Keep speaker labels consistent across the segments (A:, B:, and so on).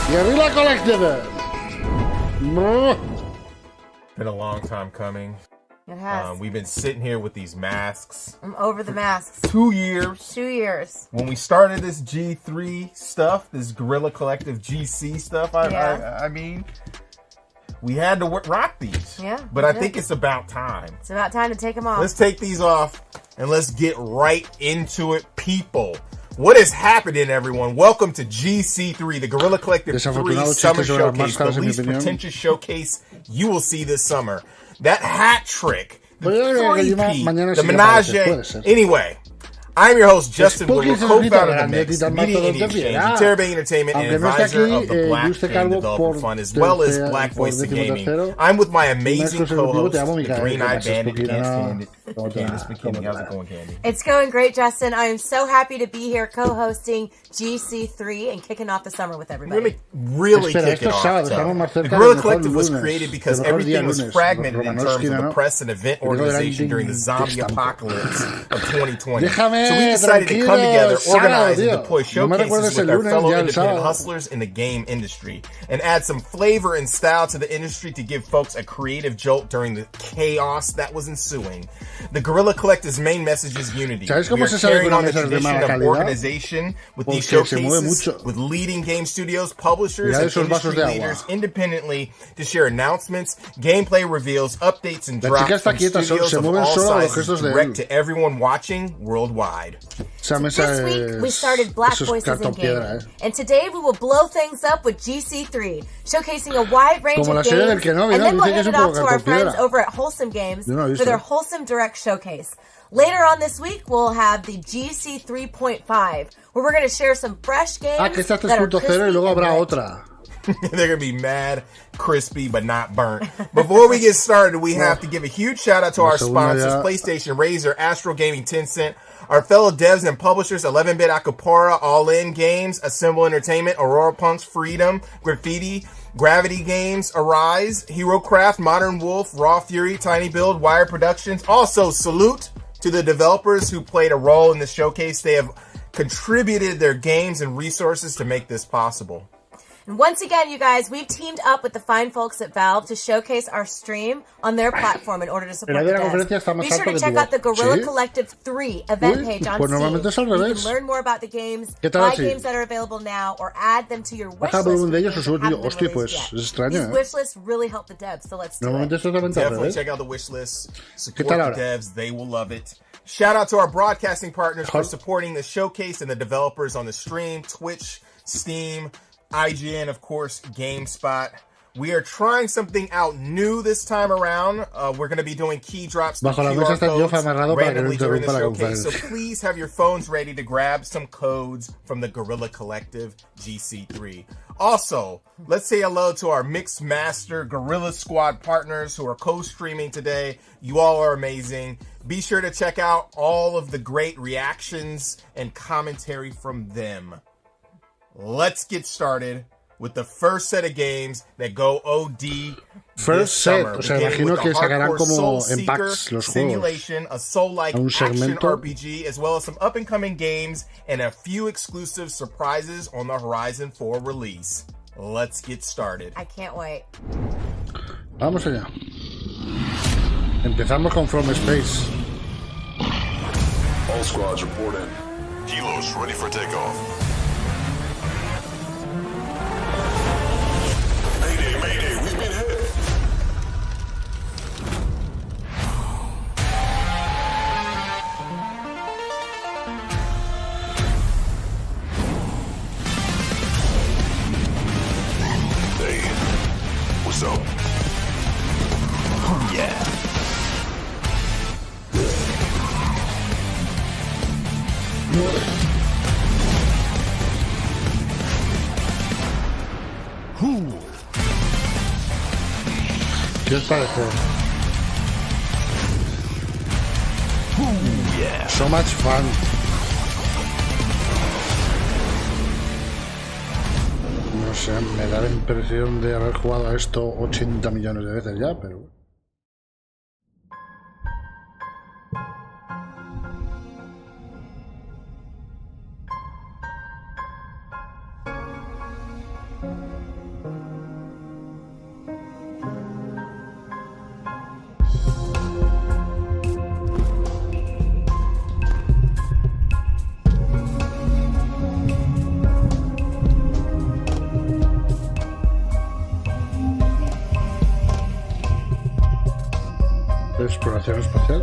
A: Guerrilla Collective.
B: Been a long time coming.
C: It has.
B: We've been sitting here with these masks.
C: I'm over the masks.
B: 2 years.
C: 2 years.
B: When we started this G3 stuff, this Guerrilla Collective GC stuff, I mean, we had to rock these.
C: Yeah.
B: But I think it's about time.
C: It's about time to take them off.
B: Let's take these off and let's get right into it, people. What is happening, everyone? Welcome to GC3, the Guerrilla Collective 3 Summer Showcase, the least pretentious showcase you will see this summer. That hat trick, the three-peat, the menage. Anyway, I'm your host, Justin Woodward, co-founder of The Mix, Media Indie Exchange, Terabang Entertainment, and advisor of the Black Game Developer Fund, as well as Black Voice of Gaming. I'm with my amazing co-host, the Green-Eyed Bandit, Candace McKinney. How's it going, Candy?
C: It's going great, Justin. I am so happy to be here co-hosting GC3 and kicking off the summer with everybody.
B: Really kicking off. The Guerrilla Collective was created because everything was fragmented in terms of the press and event organization during the zombie apocalypse of 2020. So we decided to come together, organize, and deploy showcases with our fellow independent hustlers in the game industry, and add some flavor and style to the industry to give folks a creative jolt during the chaos that was ensuing. The Guerrilla Collective's main message is unity. We are carrying on the tradition of organization with these showcases with leading game studios, publishers, and industry leaders independently to share announcements, gameplay reveals, updates, and drops from studios of all sizes direct to everyone watching worldwide.
C: This week, we started Black Voices in Gaming, and today we will blow things up with GC3, showcasing a wide range of games, and then we'll hand it off to our friends over at Wholesome Games for their Wholesome Direct Showcase. Later on this week, we'll have the GC 3.5, where we're going to share some fresh games that are crispy and lit.
B: They're going to be mad, crispy, but not burnt. Before we get started, we have to give a huge shout out to our sponsors, PlayStation, Razer, Astro Gaming, Tencent, our fellow devs and publishers, 11-Bit Acapora, All In Games, Assemble Entertainment, Aurora Punks, Freedom, Graffiti, Gravity Games, Arise, HeroCraft, Modern Wolf, Raw Fury, Tiny Build, Wire Productions. Also, salute to the developers who played a role in this showcase. They have contributed their games and resources to make this possible.
C: And once again, you guys, we've teamed up with the fine folks at Valve to showcase our stream on their platform in order to support the devs. Be sure to check out the Guerrilla Collective 3 event page on Steam. You can learn more about the games, buy games that are available now, or add them to your wish list. These wish lists really help the devs, so let's do it.
B: Definitely check out the wish list. Support the devs. They will love it. Shout out to our broadcasting partners for supporting the showcase and the developers on the stream, Twitch, Steam, IGN, of course, GameSpot. We are trying something out new this time around. We're going to be doing key drops to QR codes randomly during the showcase. So please have your phones ready to grab some codes from the Guerrilla Collective GC3. Also, let's say hello to our Mixed Master Guerrilla Squad partners who are co-streaming today. You all are amazing. Be sure to check out all of the great reactions and commentary from them. Let's get started with the first set of games that go OD
A: First set, o sea, imagino que sacarán como en packs los
B: Simulation, a soul-like
A: un
B: action
A: segmento.
B: RPG, as well as some up-and-coming games and a few exclusive surprises on the horizon for release. Let's get started.
C: I can't wait.
A: Vamos allá. Empezamos con From Space.
D: All squads report in.
E: Kilos ready for takeoff. Mayday, we've been hit. Hey, what's up? Oh, yeah.
A: ¿Qué os parece?
E: Yeah.
A: So much fun. No sé, me da la impresión de haber jugado a esto 80 millones de veces ya, pero... Exploración espacial.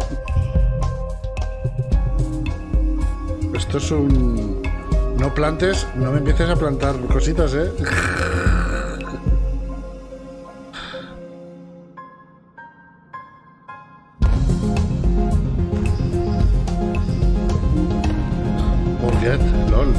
A: Esto es un... No plantes, no me empieces a plantar cositas, ¿eh? Forget, lol.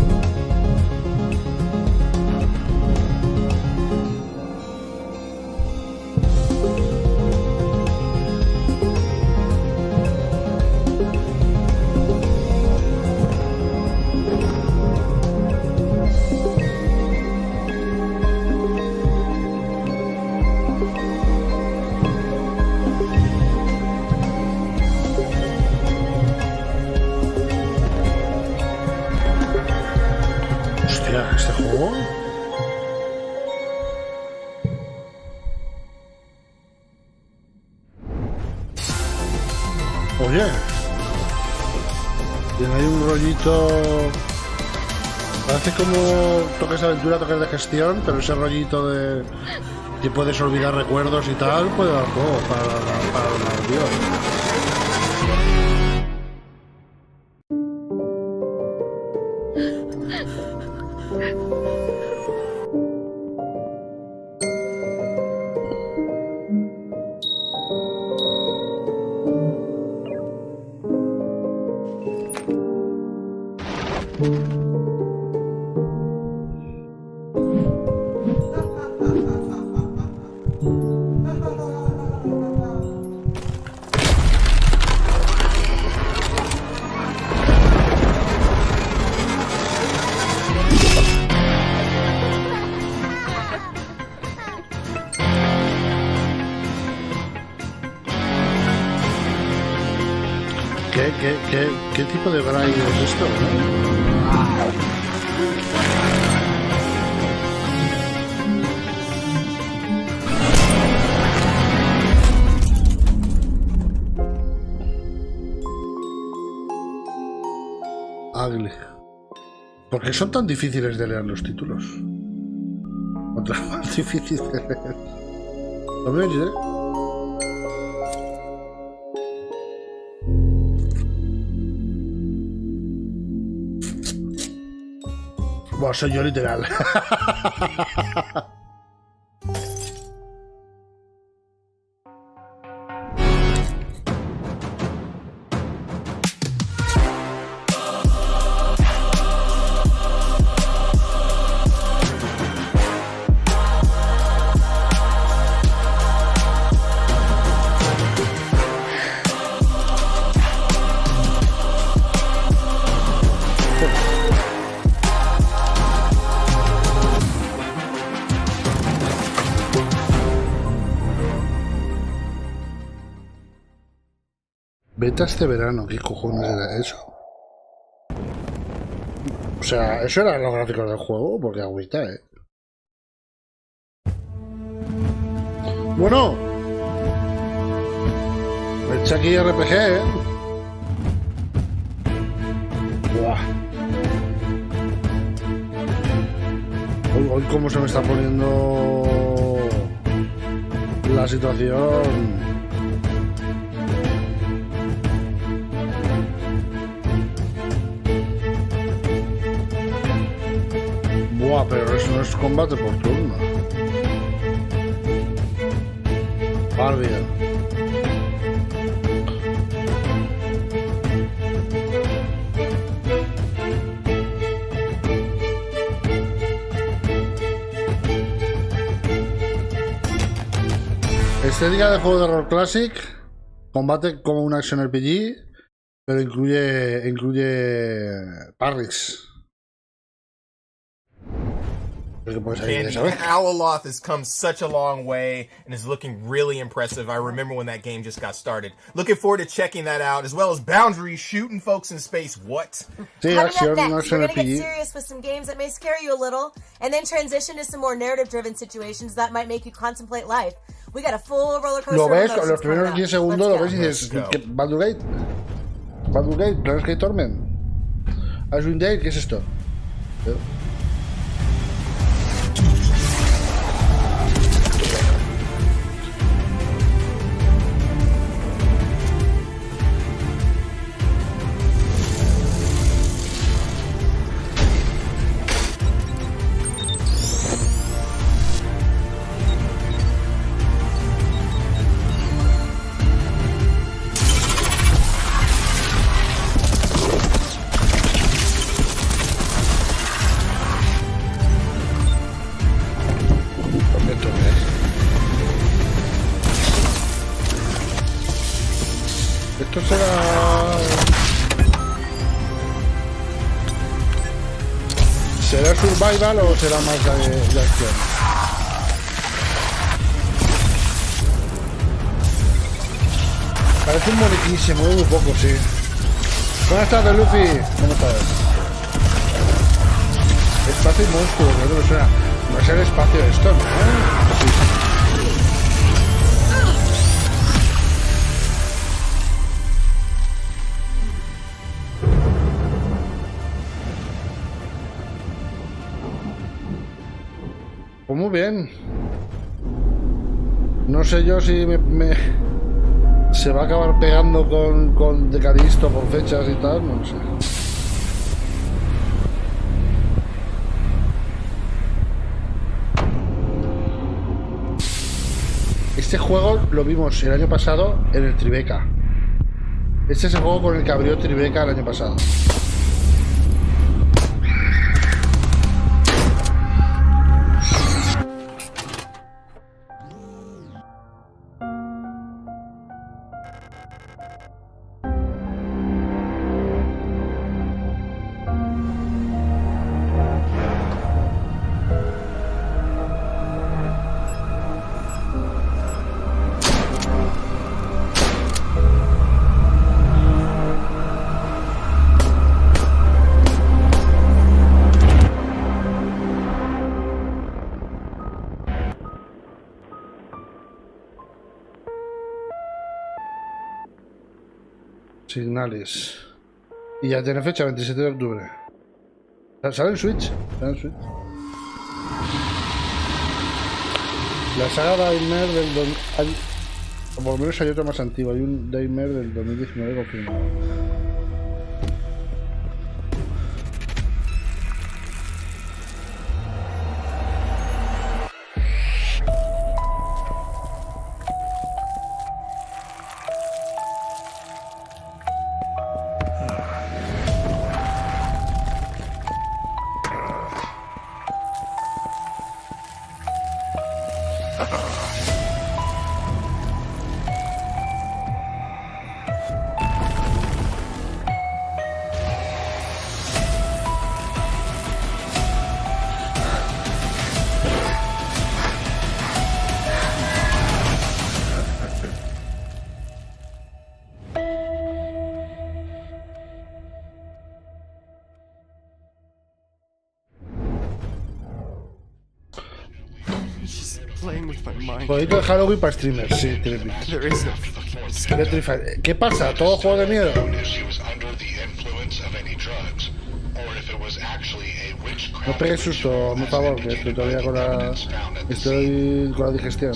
A: Oye, tiene ahí un rollito, parece como toques de aventura, toques de gestión, pero ese rollito de que puedes olvidar recuerdos y tal, puede dar juego para los narrativos. ¿Qué tipo de braille es esto? Ugly. ¿Por qué son tan difíciles de leer los títulos? Otra más difícil de leer. ¿Lo veis, Bueno, soy yo literal. Beta este verano, ¿qué cojones era eso? O sea, ¿eso eran los gráficos del juego? Porque agüita, Bueno, echa aquí RPG, Buah. Hoy cómo se me está poniendo la situación. Buah, pero eso no es combate por turno. Barbia. Estética de juego de rol classic. Combate como un action RPG, pero incluye parries.
B: Alaloth has come such a long way and is looking really impressive. I remember when that game just got started. Looking forward to checking that out, as well as Boundaries, shooting folks in space. What?
C: Coming up next, we're going to get serious with some games that may scare you a little, and then transition to some more narrative-driven situations that might make you contemplate life. We got a full roller coaster.
A: Lo ves, con los primeros 10 segundos lo ves y dices, Baldur's Gate, Planescape Torment, Icewind Dale, ¿qué es esto? Esto ¿será survival o será más de acción? Parece un moniquín, se mueve muy poco, sí. Buenas tardes, Luffy. ¿Cómo estás? Espacio y monstruo, creo que suena. No es el espacio esto, ¿no? Sí. Pues muy bien. No sé yo si se va a acabar pegando con Decadisto por fechas y tal, no sé. Este juego lo vimos el año pasado en el Tribeca. Este es el juego con el que abrió Tribeca el año pasado. Signales. Y ya tiene fecha, 27 de octubre. ¿Sale en Switch? ¿Sale en Switch? La saga Daymare del... por lo menos hay otro más antiguo. Hay un Daymare del 2019 confirmado. Jueguito de Halloween para streamers, sí, tiene pinta. ¿Qué pasa? ¿Todo juego de miedo? No pegues susto, por favor, que estoy todavía con la digestión.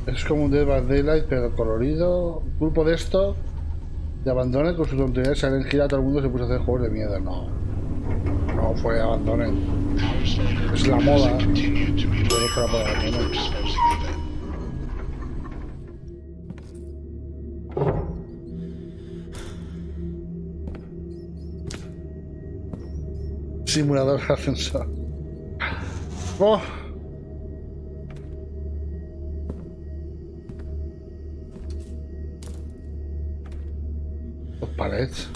A: Es como un Dead by Daylight, pero colorido. Un grupo de esto de abandone con sus tonterías salen en gira, todo el mundo se puso a hacer juegos de mierda. No. no fue abandonen. Es la moda. Pero para poder abandonar. Simulador de ascensor. Oh. Los palets.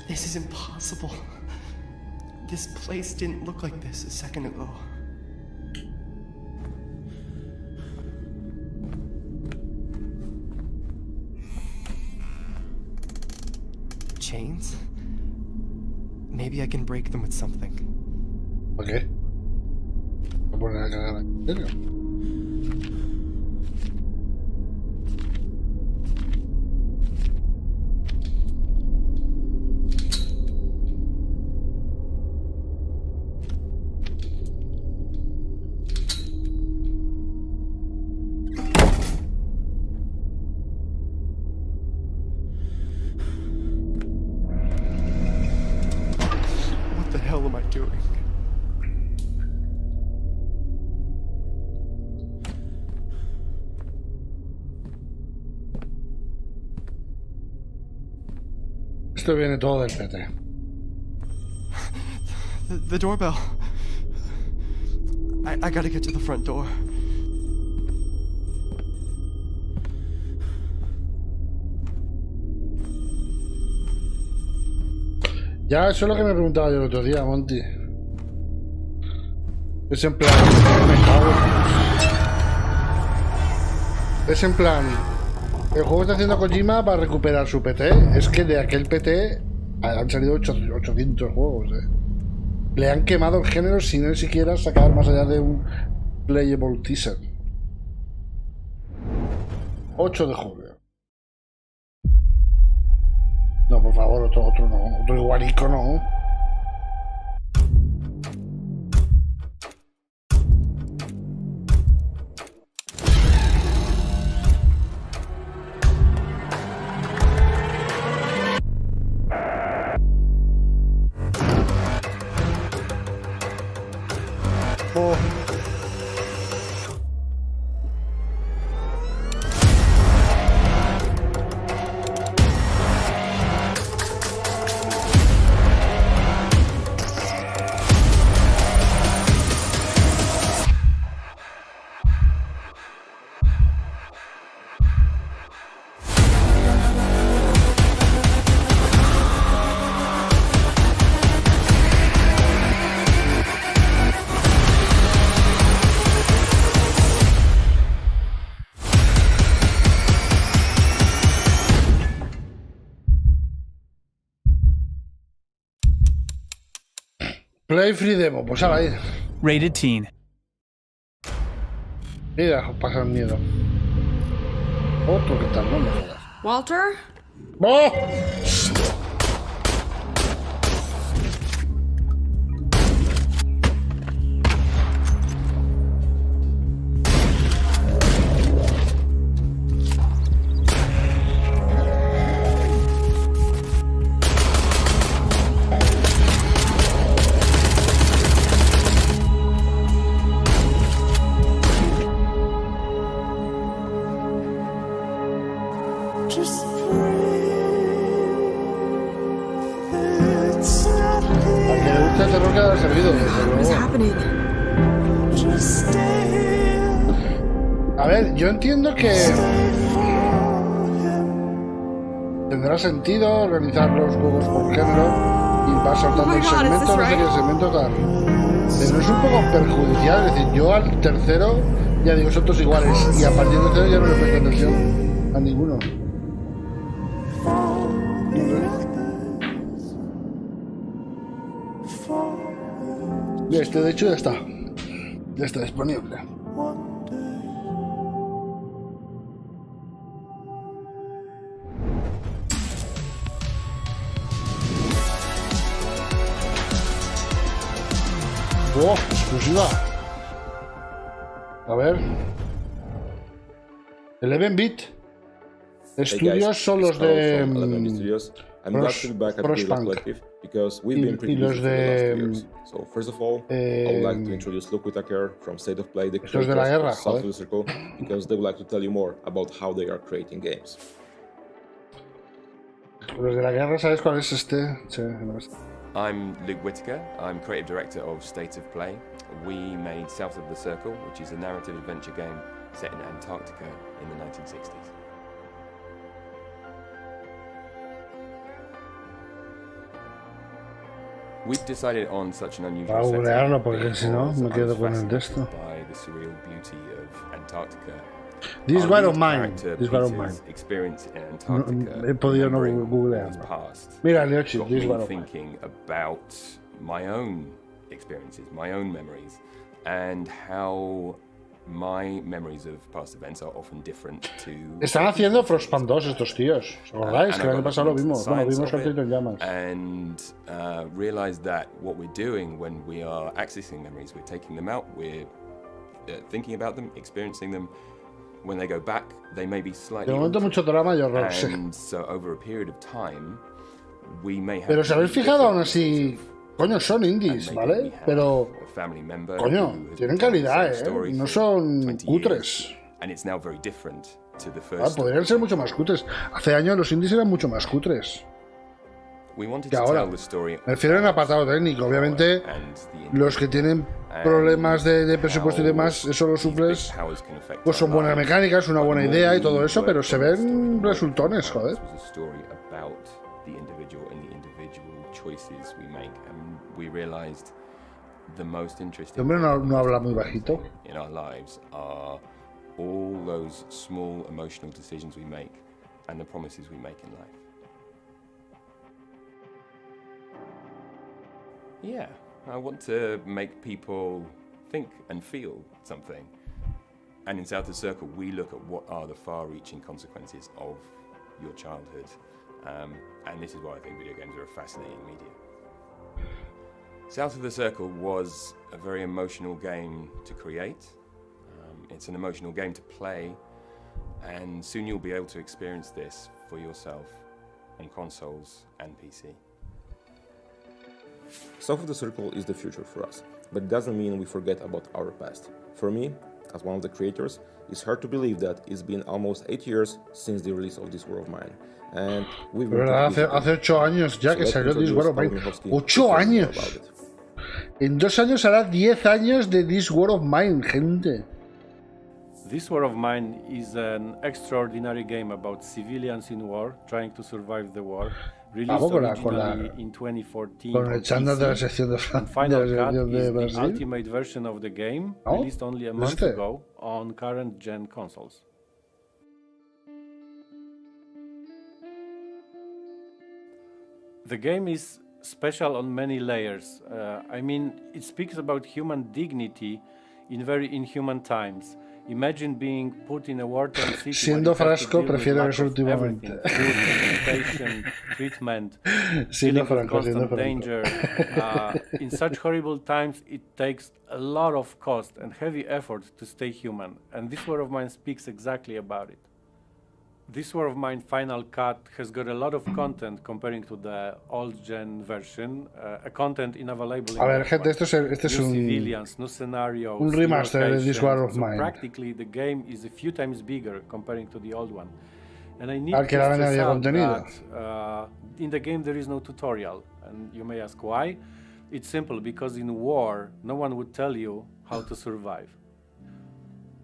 D: This is impossible. This place didn't look like this a second ago. Chains? Maybe I can break them with something.
A: Okay. Voy a poner a cargar en serio. Esto viene todo del PT.
D: The doorbell. I gotta get to the front door.
A: Ya, eso es lo que me preguntaba yo el otro día, Monty. Es en plan... Me cago. Es en plan... El juego está haciendo Kojima para recuperar su PT. Es que de aquel PT han salido 800 juegos, Le han quemado el género sin ni siquiera sacar más allá de un playable teaser. 8 de julio. No, por favor, otro no. Otro igualico no. Play free demo, pues ahora ahí.
F: Rated teen.
A: Mira, pasa el miedo. Otro que tal, no me jodas.
G: Walter?
A: ¡Oh! A ver, yo entiendo que tendrá sentido organizar los juegos por género y va soltando el segmento, no sé qué segmento tal. Pero es un poco perjudicial, es decir, yo al tercero ya digo son todos iguales y a partir del tercero ya no le presto atención a ninguno. Y este de hecho ya está disponible. ¡Oh! Exclusiva. A ver. 11-bit. Estudios son los de Frostpunk y los de
F: So first of all, I would like to introduce Luke Whitaker from State of Play, the
A: estos de la guerra,
F: South of the Circle, because they would like to tell you more about how they are creating games.
A: Los de la guerra, ¿sabes cuál es este? Sí, no es.
G: I'm Luke Whitaker. I'm creative director of State of Play. We made South of the Circle, which is a narrative adventure game set in Antarctica in the 1960s. We've decided on such an unusual setting
A: porque si no me quedo con el texto.
G: By the surreal beauty of Antarctica.
A: This one of mine. This one of mine.
G: Experience in Antarctica.
A: He podido no googlearlo. Mira, Leochi, this one of mine.
G: Thinking about my own experiences, my own memories, and how my memories of past events are often different to.
A: Están haciendo Frostpunk 2 estos tíos. ¿Os acordáis? Que el año pasado lo vimos. Bueno, vimos Cartito en Llamas.
G: And realize that what we're doing when we are accessing memories, we're taking them out, we're thinking about them, experiencing them. When they go back, they may be slightly.
A: De momento mucho drama y horror.
G: And so over a period of time, we may have.
A: Pero os habéis fijado aún así. Coño, son indies, ¿vale? Pero, coño, tienen calidad, ¿eh? No son cutres. Podrían ser mucho más cutres. Hace años los indies eran mucho más cutres que ahora. Me refiero en apartado técnico. Obviamente, los que tienen problemas de presupuesto y demás, eso lo suples, pues son buenas mecánicas, una buena idea y todo eso, pero se ven resultones, joder.
G: Choices we make, and we realized the most interesting
A: hombre no habla muy bajito
G: in our lives are all those small emotional decisions we make and the promises we make in life. Yeah, I want to make people think and feel something. And in South of the Circle, we look at what are the far-reaching consequences of your childhood. And this is why I think video games are a fascinating medium. South of the Circle was a very emotional game to create. It's an emotional game to play, and soon you'll be able to experience this for yourself on consoles and PC.
F: South of the Circle is the future for us, but it doesn't mean we forget about our past. For me, as one of the creators, it's hard to believe that it's been almost 8 years since the release of This War of Mine. And we've been
A: hace 8 años ya que salió This War of Mine. 8 años. En 2 años hará 10 años de This War of Mine, gente.
H: This War of Mine is an extraordinary game about civilians in war trying to survive the war. Released originally in 2014
A: con el chándal de la sección de
H: Final Cut is the ultimate version of the game, released only a month ago on current gen consoles. The game is special on many layers. I mean, it speaks about human dignity in very inhuman times. Imagine being put in a wartime city.
A: Siendo frasco, prefiero eso últimamente.
H: Treatment,
A: siendo franco,
H: constant danger. In such horrible times, it takes a lot of cost and heavy effort to stay human. And This War of Mine speaks exactly about it. This War of Mine Final Cut has got a lot of content comparing to the old gen version, a content unavailable in
A: a ver, gente, este es un
H: civilians, new scenarios,
A: un remaster de This War of Mine.
H: So practically the game is a few times bigger comparing to the old one. And I need
A: to stress out
H: that in the game there is no tutorial. And you may ask why. It's simple, because in war no one would tell you how to survive.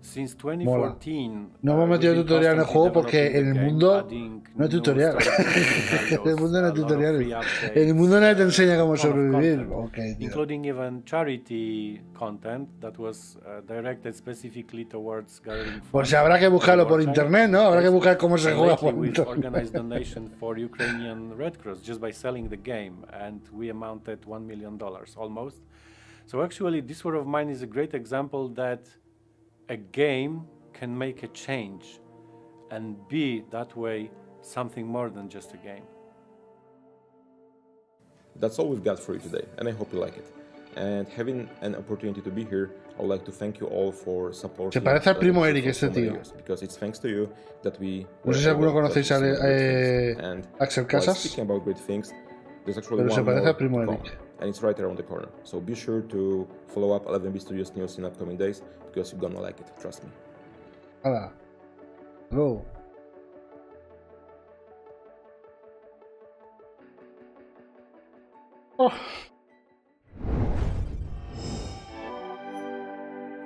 H: Since 2014,
A: no hemos metido tutorial en el juego porque en el mundo no hay tutorial. En el mundo no hay tutoriales. En el mundo nadie te enseña cómo sobrevivir. Okay,
H: including even charity content that was directed specifically towards gathering funds.
A: Pues habrá que buscarlo por internet, ¿no? Habrá que buscar cómo se juega por internet.
H: We organized donation for Ukrainian Red Cross just by selling the game, and we amounted $1 million almost. So actually, This War of Mine is a great example that a game can make a change and be that way something more than just a game.
F: That's all we've got for you today, and I hope you like it. And having an opportunity to be here, I would like to thank you all for supporting.
A: Se parece al primo Eric, este tío.
F: Because it's thanks to you that we.
A: No sé si alguno conocéis a Axel Casas.
F: Speaking about great things, there's actually
A: Pero se
F: one
A: parece
F: more
A: al primo
F: to come,
A: Eric.
F: and it's right around the corner. So be sure to follow up 11B Studios news in upcoming days because you're gonna like it. Trust me.
A: Hala. Hello. Oh.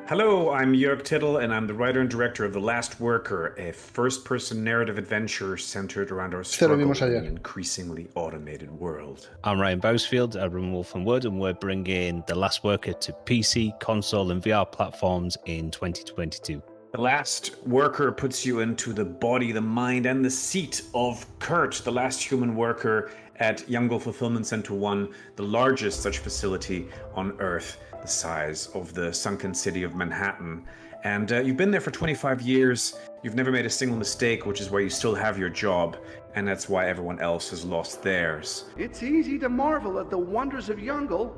I: Hello, I'm Jörg Tittel, and I'm the writer and director of The Last Worker, a first-person narrative adventure centered around our struggle in an increasingly automated world.
J: I'm Ryan Bousfield, I run Wolf and Wood, and we're bringing The Last Worker to PC, console, and VR platforms in 2022.
I: The Last Worker puts you into the body, the mind, and the seat of Kurt, the last human worker at Youngle Fulfillment Center 1, the largest such facility on Earth, the size of the sunken city of Manhattan. And you've been there for 25 years, you've never made a single mistake, which is why you still have your job, and that's why everyone else has lost theirs.
K: It's easy to marvel at the wonders of Youngle,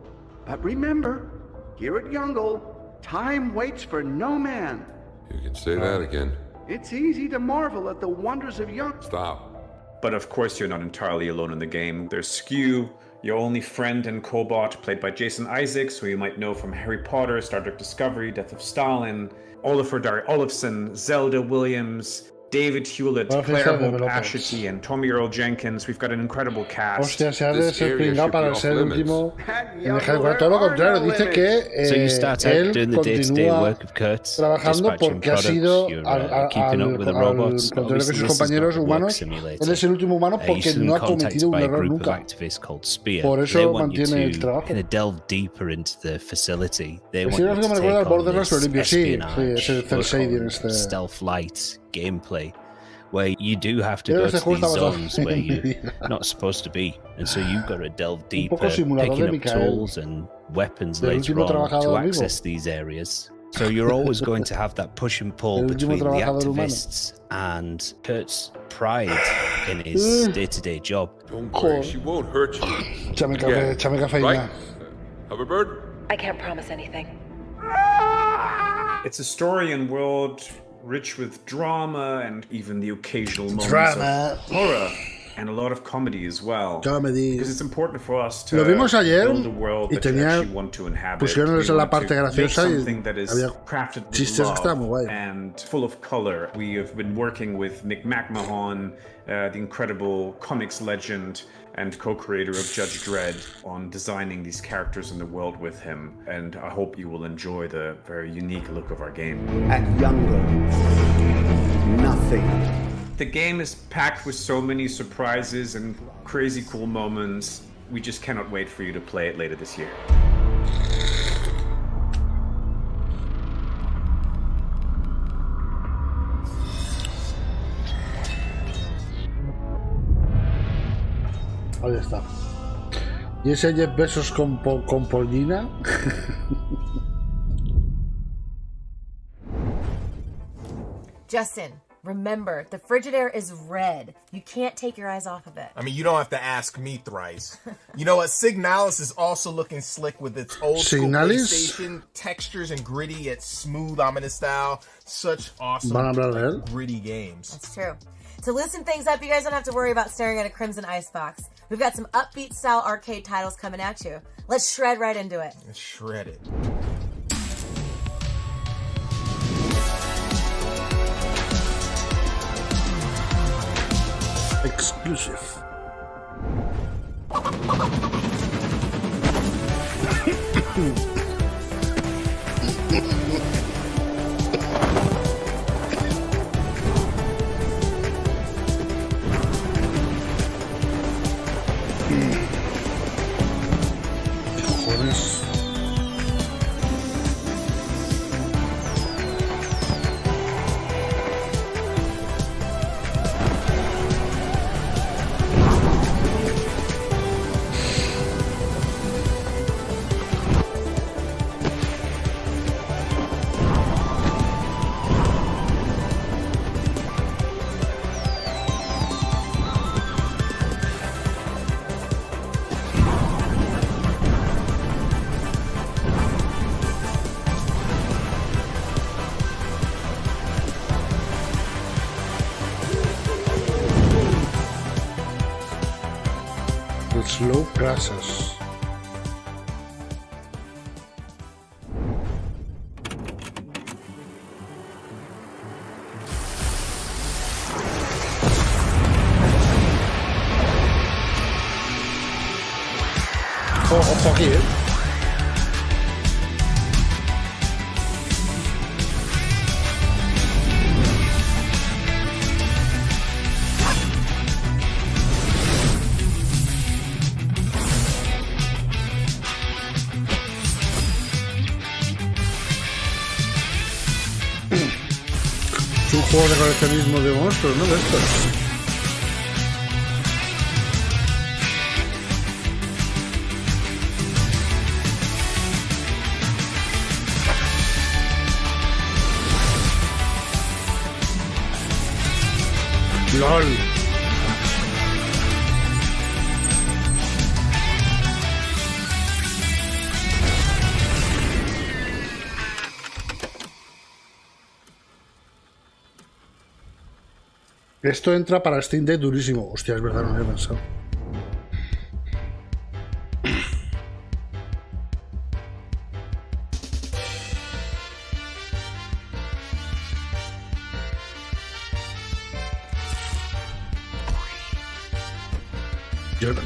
K: but remember, here at Youngle, time waits for no man.
E: You can say that again.
K: It's easy to marvel at the wonders of Youngle.
E: Stop.
I: But of course you're not entirely alone in the game. There's Skew, your only friend and cobot, played by Jason Isaacs, who you might know from Harry Potter, Star Trek Discovery, Death of Stalin, Olafur Dari Olafsson, Zelda Williams, David Hewlett, Claire Hope Ashity, and Tommy Earl Jenkins. We've got an incredible cast.
A: Hostia, se ha de ser pringado para ser el último en dejar igual. Todo lo contrario, dice que él continúa trabajando porque ha sido al contrario que sus compañeros humanos, él es el último humano porque no ha cometido un error nunca. Por eso mantiene el trabajo. Sí, es que me recuerda al Borderlands Olympia, sí, es el Cell Shading en este.
J: Stealth light gameplay where you do have to go to these zones where you're not supposed to be, and so you've got to delve deeper, picking up tools and weapons later on to access these areas. So you're always going to have that push and pull between the activists and Kurt's pride in his day-to-day job.
E: Don't worry, she won't hurt you.
A: Échame café,
E: right? Have a bird?
L: I can't promise anything.
I: It's a story and world rich with drama and even the occasional moments of horror and a lot of comedy as well. Because it's important for us to build a world that you actually want to inhabit.
A: Pusieron eso en la parte graciosa y
I: había chistes que estaban muy guay. And full of color. We have been working with Nick McMahon, the incredible comics legend and co-creator of Judge Dredd, on designing these characters in the world with him, and I hope you will enjoy the very unique look of our game.
K: At Youngle, nothing.
I: The game is packed with so many surprises and crazy cool moments. We just cannot wait for you to play it later this year.
A: Ahí está. ¿Y ese Jeff Bezos con pollina?
C: Justin, remember, the Frigidaire is red. You can't take your eyes off of it.
B: I mean, you don't have to ask me thrice. You know what? Signalis is also looking slick with its old school PlayStation textures and gritty yet smooth, ominous style. Such awesome gritty games.
C: That's true. To loosen things up, you guys don't have to worry about staring at a crimson icebox. We've got some upbeat style arcade titles coming at you. Let's shred right into it.
B: Let's shred it.
A: Exclusive. Cojones. grasas. Ojo aquí, Es un juego de coleccionismo de monstruos, ¿no? De estos. LOL. Esto entra para Steam Deck durísimo. Hostia, es verdad, no lo había pensado.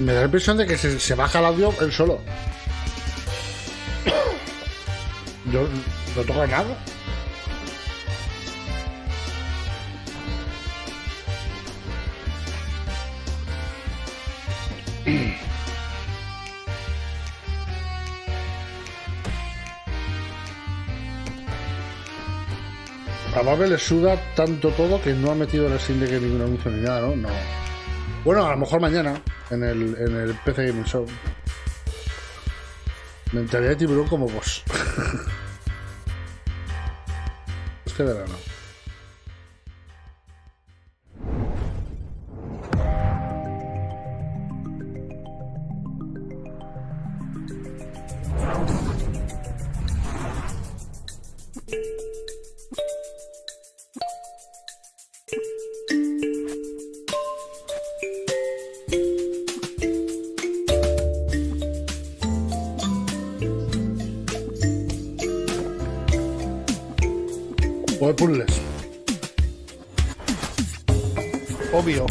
A: Me da la impresión de que se baja el audio él solo. Yo no toco nada. A Babel le suda tanto todo que no ha metido el Steam Deck en ningún anuncio ni nada, ¿no? No. Bueno, a lo mejor mañana en el PC Gaming Show. Mentalidad de tiburón como vos. Este verano. De puzzles. Obvio.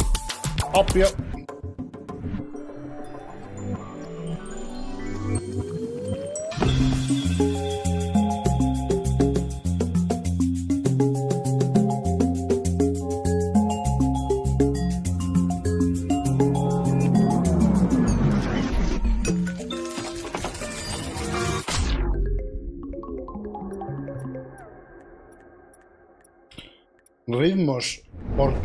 A: Ritmos. ¿Por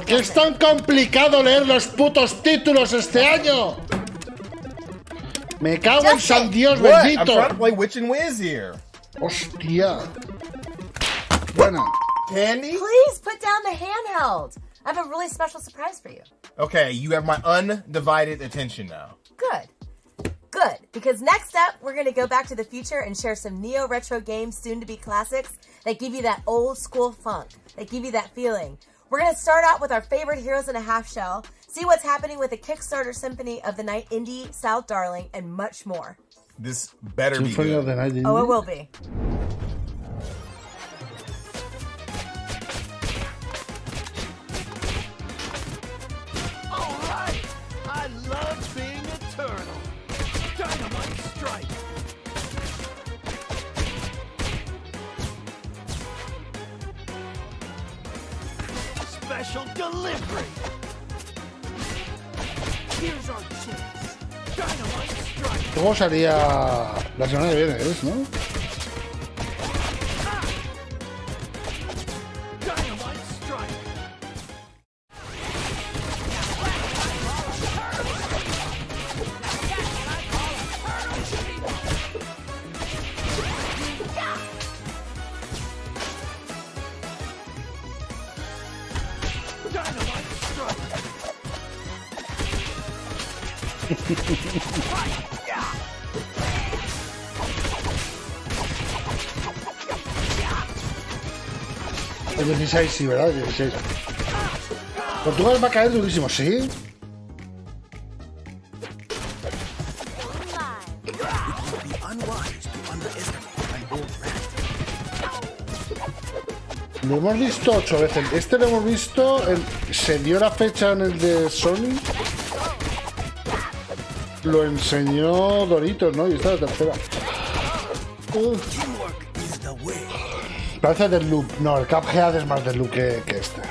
A: qué es tan complicado leer los putos títulos este año? Me cago en San Dios bendito.
B: I'm trying to play Witch and Wiz here.
A: Hostia. Bueno.
B: Candy?
C: Please put down the handheld. I have a really special surprise for you.
B: Okay, you have my undivided attention now.
C: Good. Good, because next up, we're going to go back to the future and share some neo-retro games, soon-to-be classics, that give you that old-school funk, that give you that feeling. We're going to start out with our favorite Heroes in a Half Shell, see what's happening with the Kickstarter Symphony of the Night Indie South Darling, and much more.
B: This better be
A: Symphony
B: good.
A: of the Night Indie?
C: Oh, it will be.
K: All right! I love being a turtle. Dynamite strike. Special delivery. Here's our chance. Dynamite strike.
A: Luego salía la semana que viene, ¿ves? ¿No?
K: Dynamite strike.
A: El 16, sí, ¿verdad? El 16. Portugal va a caer durísimo, ¿sí? Lo hemos visto 8 veces. Este lo hemos visto. Se dio la fecha en el de Sony. Lo enseñó Doritos, ¿no? Y esta es la tercera. Parece del loop. No, el Cuphead es más del loop que este.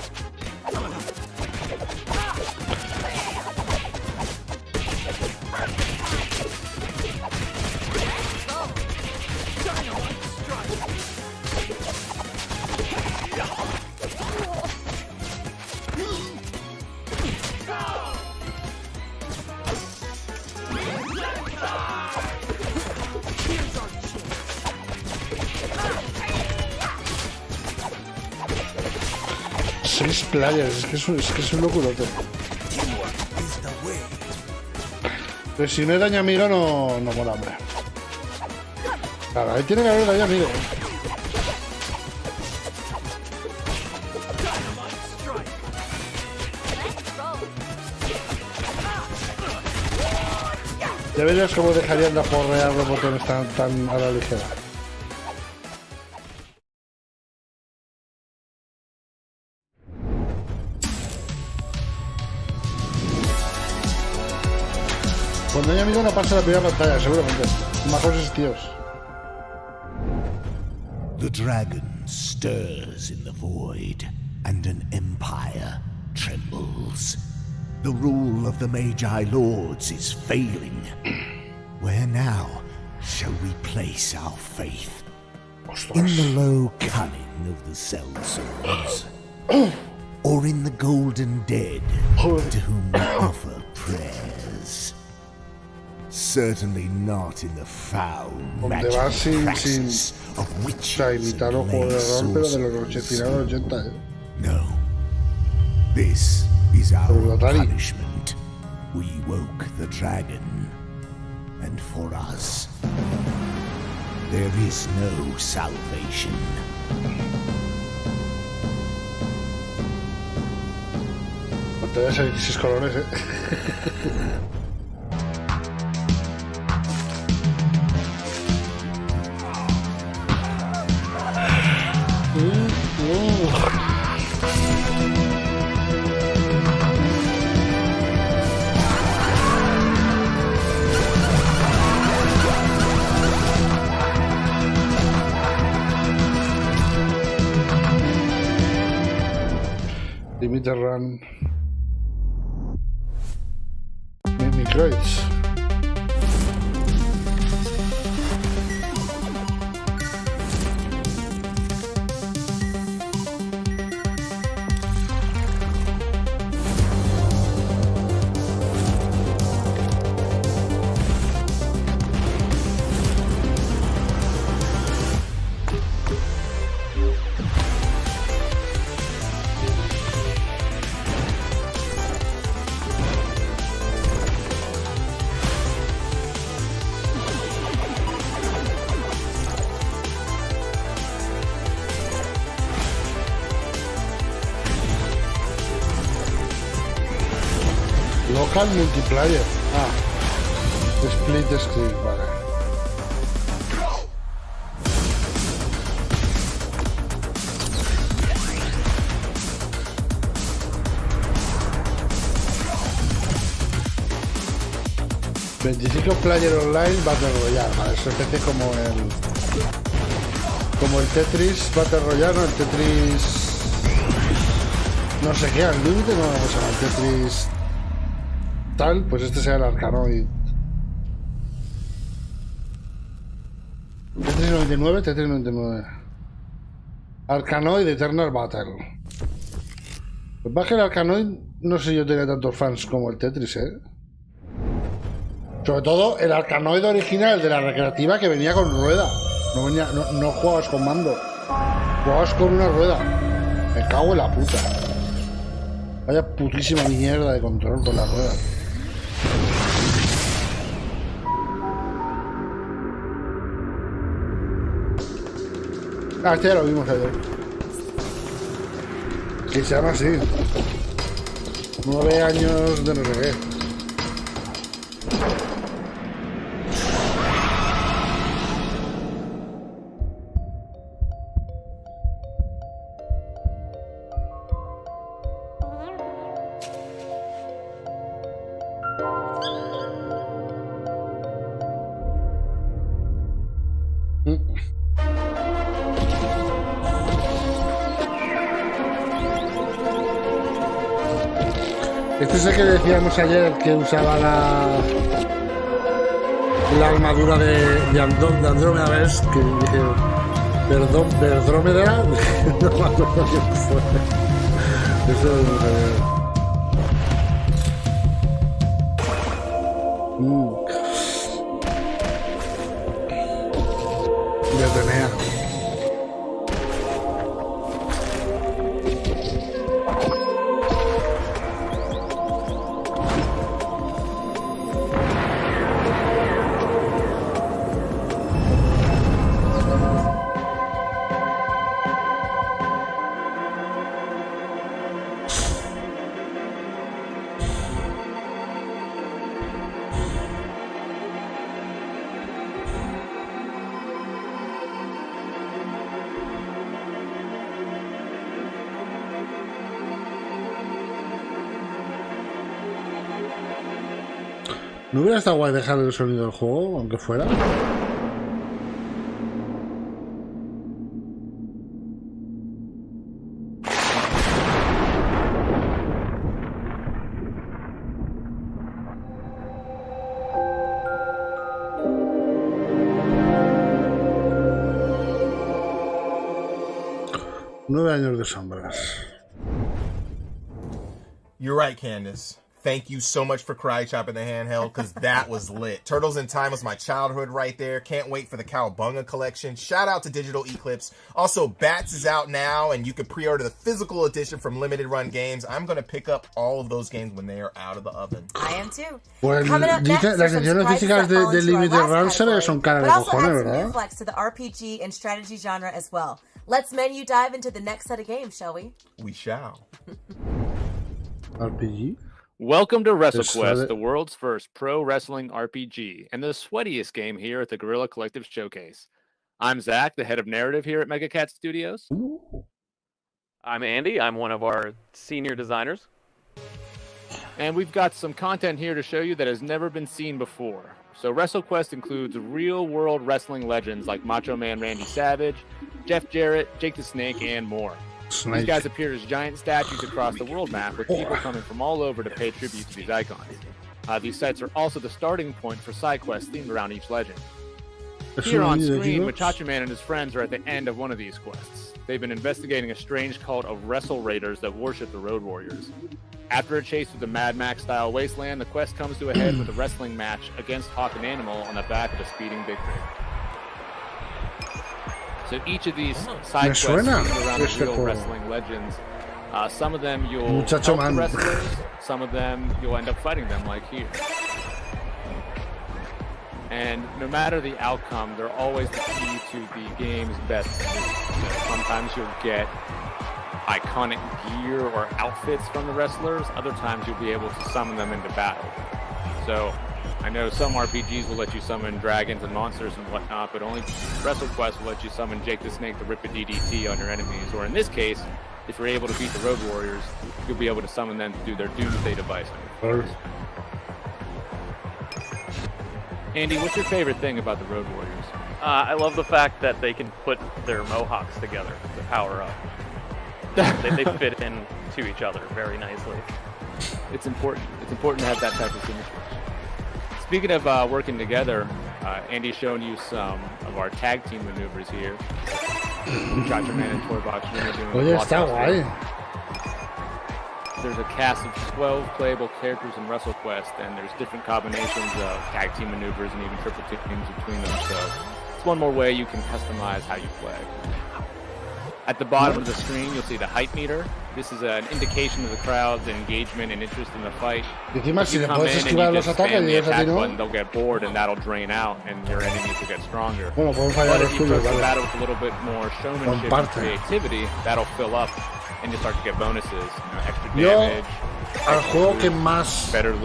A: Players, es que es un locurote. Pero si no hay daño amigo no mola, hombre. Claro, ahí tiene que haber daño amigo. Ya verías cómo dejarían de aporrear los botones tan a la ligera. Cuando hay amigo no pasa la primera pantalla, seguramente. Mejores tíos.
L: The dragon stirs in the void, and an empire trembles. The rule of the Magi Lords is failing. Where now shall we place our faith? In the low cunning of the sellswords? Or in the golden dead to whom we offer prayers? Certainly not in the foul magic practices of witches and lay sorcerers. No. This is our punishment. We woke the dragon, and for us, there is no salvation.
A: Te voy a salir 6 colores, Limited run. Queréis. Local multiplayer. Split screen, vale. $25 player online Battle Royale, vale, eso es como el Tetris Battle Royale, no, el Tetris no sé qué, al límite no vamos a ver, el Tetris tal, pues este sea el Arcanoid. Tetris 99. Arcanoid Eternal Battle. Pues baje el Arcanoid, no sé si yo tenía tantos fans como el Tetris, Sobre todo el Arcanoid original de la recreativa que venía con rueda. No jugabas con mando. Jugabas con una rueda. Me cago en la puta. Vaya putísima mierda de control con la rueda. Este ya lo vimos ayer. Que se llama así. 9 años de no sé qué. Este es el que decíamos ayer que usaba la armadura de Andrómeda, ¿ves? Que dije, perdón, Verdrómeda, no me acuerdo quién fue. Eso es de Atenea. ¿No hubiera estado guay dejar el sonido del juego, aunque fuera? Nueve años de sombras.
B: You're right, Candace. Thank you so much for Cry Chopping the handheld, because that was lit. Turtles in Time was my childhood right there. Can't wait for the Cowabunga collection. Shout out to Digital Eclipse. Also, Bats is out now, and you can pre-order the physical edition from Limited Run Games. I'm going to pick up all of those games when they are out of the oven.
C: I am too.
A: Pues dice, las ediciones físicas de Limited Run son caras de cojones, ¿verdad?
C: Flex to the RPG and strategy genre as well. Let's menu dive into the next set of games, shall we?
B: We shall.
A: RPG?
M: Welcome to WrestleQuest, the world's first pro wrestling RPG, and the sweatiest game here at the Guerrilla Collective Showcase. I'm Zach, the head of narrative here at MegaCat Studios.
A: Ooh.
N: I'm Andy. I'm one of our senior designers.
M: And we've got some content here to show you that has never been seen before. So WrestleQuest includes real-world wrestling legends like Macho Man Randy Savage, Jeff Jarrett, Jake the Snake, and more. These guys appear as giant statues across the world map, with people coming from all over to pay tribute to these icons. These sites are also the starting point for side quests themed around each legend. Here on screen, Machacho Man and his friends are at the end of one of these quests. They've been investigating a strange cult of Wrestle Raiders that worship the Road Warriors. After a chase through the Mad Max-style wasteland, the quest comes to a head with a wrestling match against Hawk and Animal on the back of a speeding big rig. So each of these side quests around the real wrestling legends. Some of them you'll help the wrestlers, some of them you'll end up fighting them, like here. And no matter the outcome, they're always the key to the game's best. Sometimes you'll get iconic gear or outfits from the wrestlers. Other times you'll be able to summon them into battle. So I know some RPGs will let you summon dragons and monsters and whatnot, but only WrestleQuest will let you summon Jake the Snake to rip a DDT on your enemies. Or in this case, if you're able to beat the Road Warriors, you'll be able to summon them to do their Doomsday device on your force. Andy, what's your favorite thing about the Road Warriors?
N: I love the fact that they can put their mohawks together to power up. they fit in to each other very nicely.
M: It's important. It's important to have that type of symmetry. Speaking of working together, Andy's shown you some of our tag team maneuvers here. Chacho Man and Toybox doing There's a cast of 12 playable characters in WrestleQuest, and there's different combinations of tag team maneuvers and even triple teams between them. So it's one more way you can customize how you play. At the bottom of the screen, you'll see the height meter. This is an indication of the crowd's engagement and interest in the fight. If you come in and you just spam the attack button, they'll get bored and that'll drain out and your enemies will get stronger. But if you approach the battle with a little bit more showmanship and creativity, that'll fill up and you'll start to get bonuses, extra damage.
A: Al juego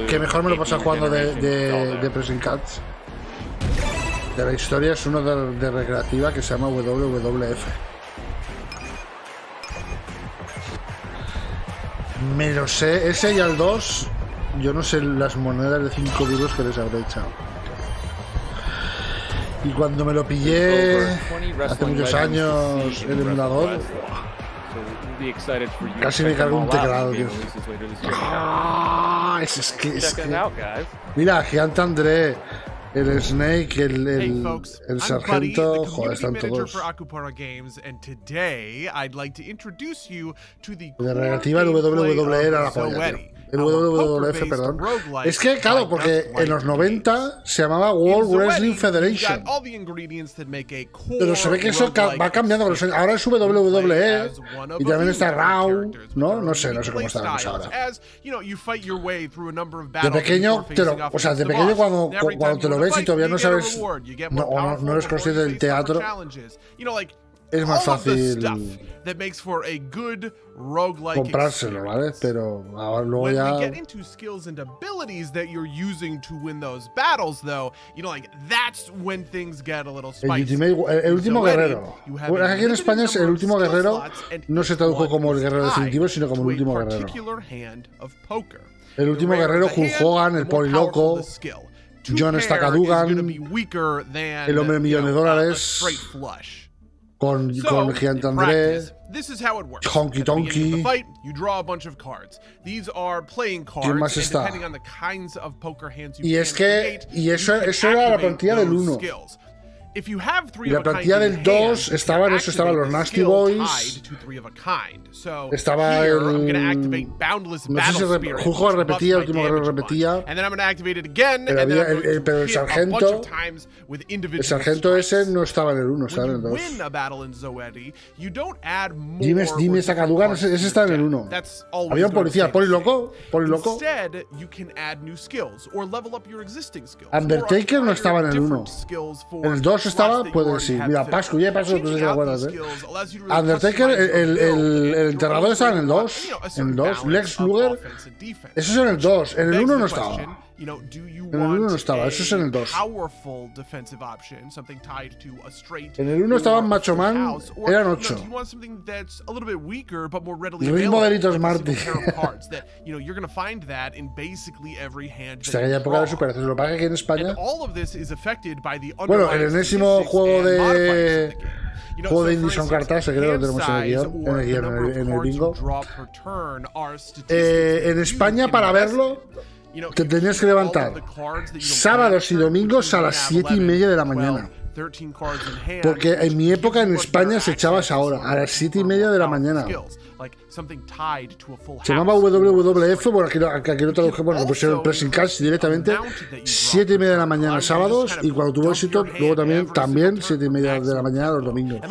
A: que mejor me lo pasa jugando de Pressing Cards de la historia es uno de recreativa que se llama WWF. Me lo sé, ese y al 2, yo no sé las monedas de 5 duros que les habré echado. Y cuando me lo pillé hace muchos años el emulador,
M: so we'll be excited for you.
A: Casi me cargo un teclado, tío. Es que... Mira, Gigante André, el Snake, el Sargento, joder, están todos. La relativa al WWE era la joya, tío. El WWF, perdón. Es que, claro, porque en los 90 se llamaba World Wrestling Federation. Pero se ve que eso va cambiando con los años. Ahora es WWE y también está Raw, ¿no? No sé cómo estaremos ahora. De pequeño, de pequeño cuando te lo ves y todavía no sabes, no eres consciente del teatro, es más fácil comprárselo, ¿vale? Pero ahora luego ya... El último guerrero. Aquí en España es el último guerrero, no se tradujo como el guerrero definitivo, sino como el último guerrero. El último guerrero, Hulk Hogan, el Poliloco, John Staccadugan, el hombre millón de dólares, con Gigante André, Honky Tonky. ¿Quién más está? Y es que eso era la plantilla del 1. Y la plantilla del 2 estaban los Nasty Boys. Estaba el... No sé si Juego repetía, el último guerrero repetía. Pero el sargento... El sargento ese no estaba en el 1, estaba en el 2. Jimmy Staccadugan, ese está en el 1. Había un policía, Poliloco. Undertaker no estaba en el 1. En el 2 estaba, puede sí. Mira, Pascu, no sé si te acuerdas, Undertaker, el enterrador estaba en el 2. En el 2. Lex Luger, eso es en el 2. En el 1 no estaba. En el 1 no estaba, eso es en el 2. En el 1 estaban Macho Man, eran 8. El mismo Delitos Marty. Hasta aquella época de superación. Lo que pasa es que aquí en España. Bueno, el enésimo juego de indies son cartas, creo que lo tenemos en el bingo. En España, para verlo, te tenías que levantar sábados y domingos a las 7:30 de la mañana. Porque en mi época en España se echaba esa hora, a las 7:30 de la mañana. Se llamaba WWF, bueno, aquí no traduje, bueno, pues era el Pressing Catch directamente, 7:30 de la mañana sábados, y cuando tuvo éxito, luego también 7:30 de la mañana los domingos.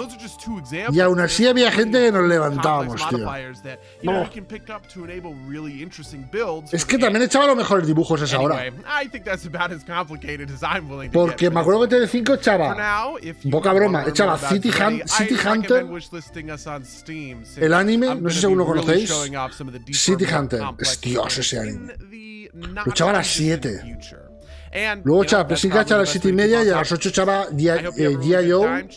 A: Y aún así había gente que nos levantábamos, tío. No. Es que también echaba los mejores dibujos a esa hora. Porque me acuerdo que Tele5 echaba, poca broma, echaba City Hunter, el anime, no sé si aún lo conocéis, City Hunter, es Dios ese anime. Lo echaba a las 7. Luego echaba Pressing Catch a las 7:30 y a las 8 echaba G.I. Joe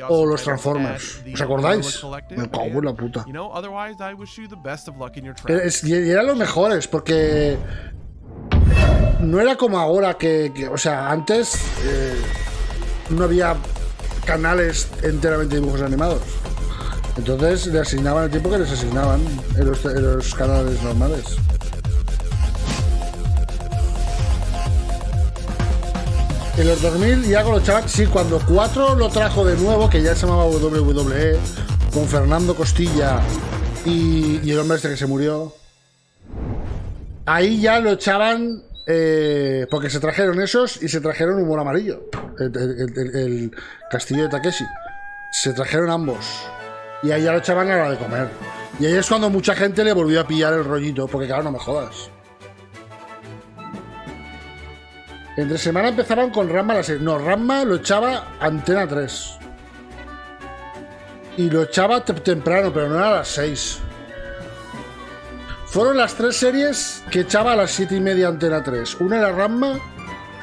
A: o los Transformers. ¿Os acordáis? Me cago en la puta. Y eran los mejores porque no era como ahora o sea, antes no había canales enteramente de dibujos animados. Entonces le asignaban el tiempo que les asignaban en los canales normales. En los 2000 y algo lo echaban. Sí, cuando 4 lo trajo de nuevo, que ya se llamaba WWE, con Fernando Costilla y el hombre este que se murió. Ahí ya lo echaban porque se trajeron esos y se trajeron Humor Amarillo, el Castillo de Takeshi. Se trajeron ambos. Y ahí ya lo echaban a la hora de comer. Y ahí es cuando mucha gente le volvió a pillar el rollito, porque claro, no me jodas. Entre semana empezaban con Ranma a las 6. No, Ranma lo echaba Antena 3. Y lo echaba temprano, pero no era a las 6. Fueron las 3 series que echaba a las 7:30 Antena 3. Una era Ranma,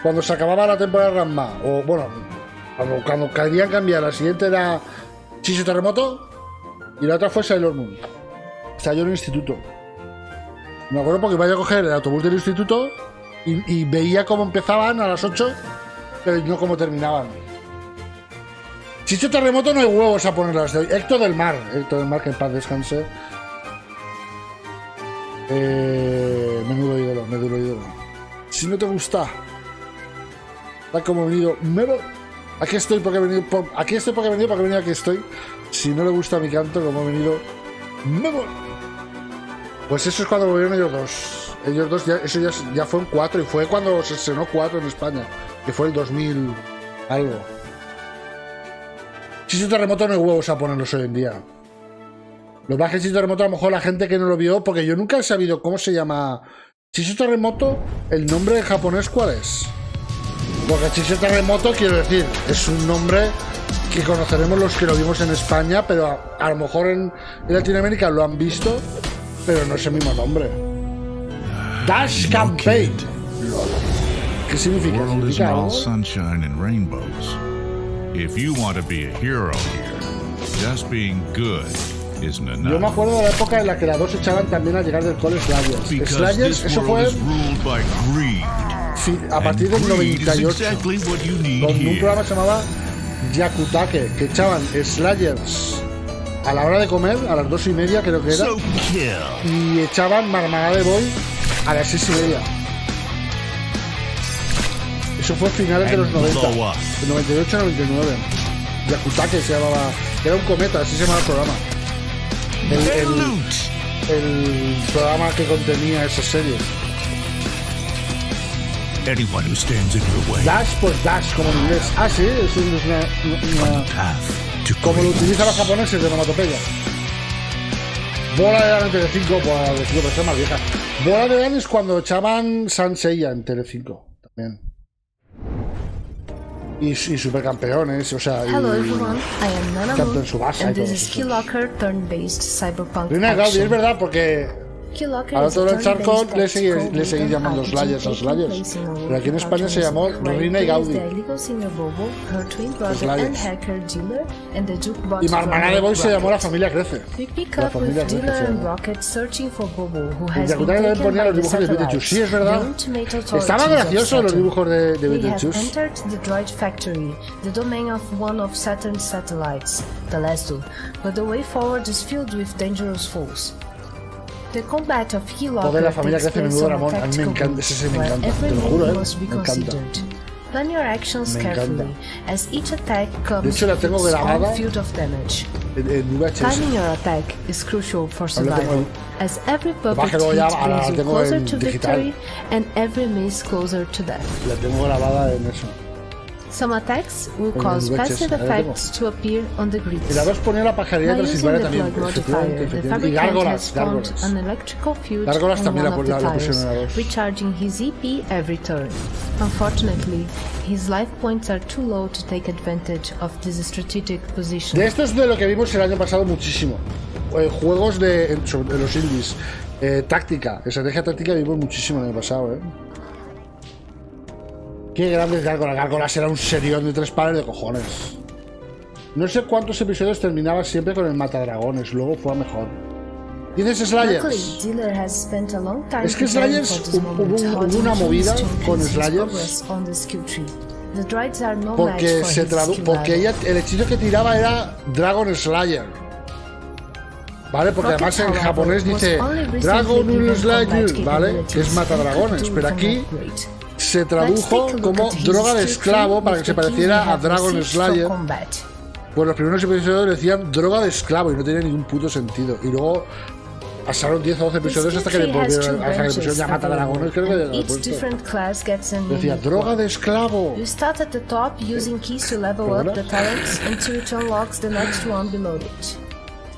A: cuando se acababa la temporada de Ranma. O bueno, cuando querían cambiar. La siguiente era Chicho Terremoto. Y la otra fue Sailor Moon. Estaba yo en el instituto. Me acuerdo porque iba a coger el autobús del instituto y veía cómo empezaban a las 8, pero no cómo terminaban. Chicho Terremoto no hay huevos a ponerlas de hoy. Héctor del Mar, que en paz descanse. Menudo ídolo. Si no te gusta, tal como he venido, aquí estoy porque he venido, aquí estoy. Si no le gusta mi canto, como he venido, pues eso es cuando volvieron ellos dos. Ellos dos, eso ya fue en 4 y fue cuando se estrenó 4 en España, que fue el 2000 algo. Chicho Terremoto no hay huevos a ponerlos hoy en día. Los bajes Chicho Terremoto, a lo mejor la gente que no lo vio, porque yo nunca he sabido cómo se llama Chicho Terremoto, el nombre en japonés, ¿cuál es? Porque Chicho Terremoto, quiero decir, es un nombre que conoceremos los que lo vimos en España, pero a lo mejor en Latinoamérica lo han visto, pero no es el mismo nombre. Dash Campaign. ¿Qué significa? ¿Significa algo? Yo me acuerdo de la época en la que las dos echaban también a llegar del cole Sliders. Sliders, eso fue a partir del 98, donde un programa se llamaba Yakutake, que echaban Sliders a la hora de comer, a las 2:30 creo que era, y echaban Marmalade de Boy a las 6:30. Eso fue finales de los 90, de 98 a 99. Yakutake se llamaba, era un cometa, así se llamaba el programa. El programa que contenía esas series. Dash, pues dash, como en inglés. Ah, sí, eso es una como lo utilizan los japoneses de onomatopeya. Bola de Dan en Telecinco, por decirlo, pero es más vieja. Bola de Dan es cuando echaban Sanseiya en Telecinco, también. Y supercampeones, o sea,
O: Hello everyone, I am Nana
A: tanto en su base
O: and this is Keylocker turn-based cyberpunk
A: Rina Gaudi, es verdad, porque
O: Keylocker
A: a todo el Charcon le seguí llamando Slayers a Slayers, pero aquí en España se llamó Rina y Gaudi. Y Marmalade de Boy se llamó La Familia Crece. La Familia Crece. En Yakutake también ponía los dibujos de Beetlejuice. Sí, es verdad. Estaban graciosos los dibujos de Beetlejuice.
O: The domain of one of Saturn's satellites, the last two, but the way forward is filled with dangerous foes. The combat of Keylocker
A: La Familia Crece, menudo Ramón, a mí me encanta, ese me encanta, te lo juro, me encanta.
O: Plan your actions carefully, as each attack comes
A: de hecho, la tengo grabada
O: field of damage.
A: En VHS.
O: Timing your attack is crucial for survival, as every perfect hit brings you closer to victory and every miss closer to death.
A: La tengo grabada en eso.
O: Some attacks will cause passive effects to appear on the grid.
A: Y la 2 ponía la pajarilla de Transilvania también. Y Gárgolas. Gárgolas también la pusieron en la 2.
O: Recharging his EP every turn. Unfortunately, his life points are too low to take advantage of this strategic position.
A: De esto es de lo que vimos el año pasado muchísimo. Juegos de los indies. Táctica, estrategia táctica vimos muchísimo el año pasado, Qué grande es Gárgolas. Gárgolas era un serión de 3 pares de cojones. No sé cuántos episodios terminaba siempre con el matadragones, luego fue a mejor. ¿Dices Slayers? Es que Slayers, hubo una movida con Slayers porque ella, el hechizo que tiraba era Dragon Slayer. ¿Vale? Porque además en japonés dice Dragon Slayer, ¿vale? Que es matadragones, pero aquí se tradujo como droga de esclavo para que se pareciera a Dragon Slayer. Pues los primeros episodios decían droga de esclavo y no tenía ningún puto sentido. Y luego pasaron 10 o 12 episodios hasta que le volvieron, hasta que le pusieron ya mata dragones, creo que le habían puesto. Decía droga de esclavo.
O: You start at the top using keys to level up the talents until it unlocks the next one below it.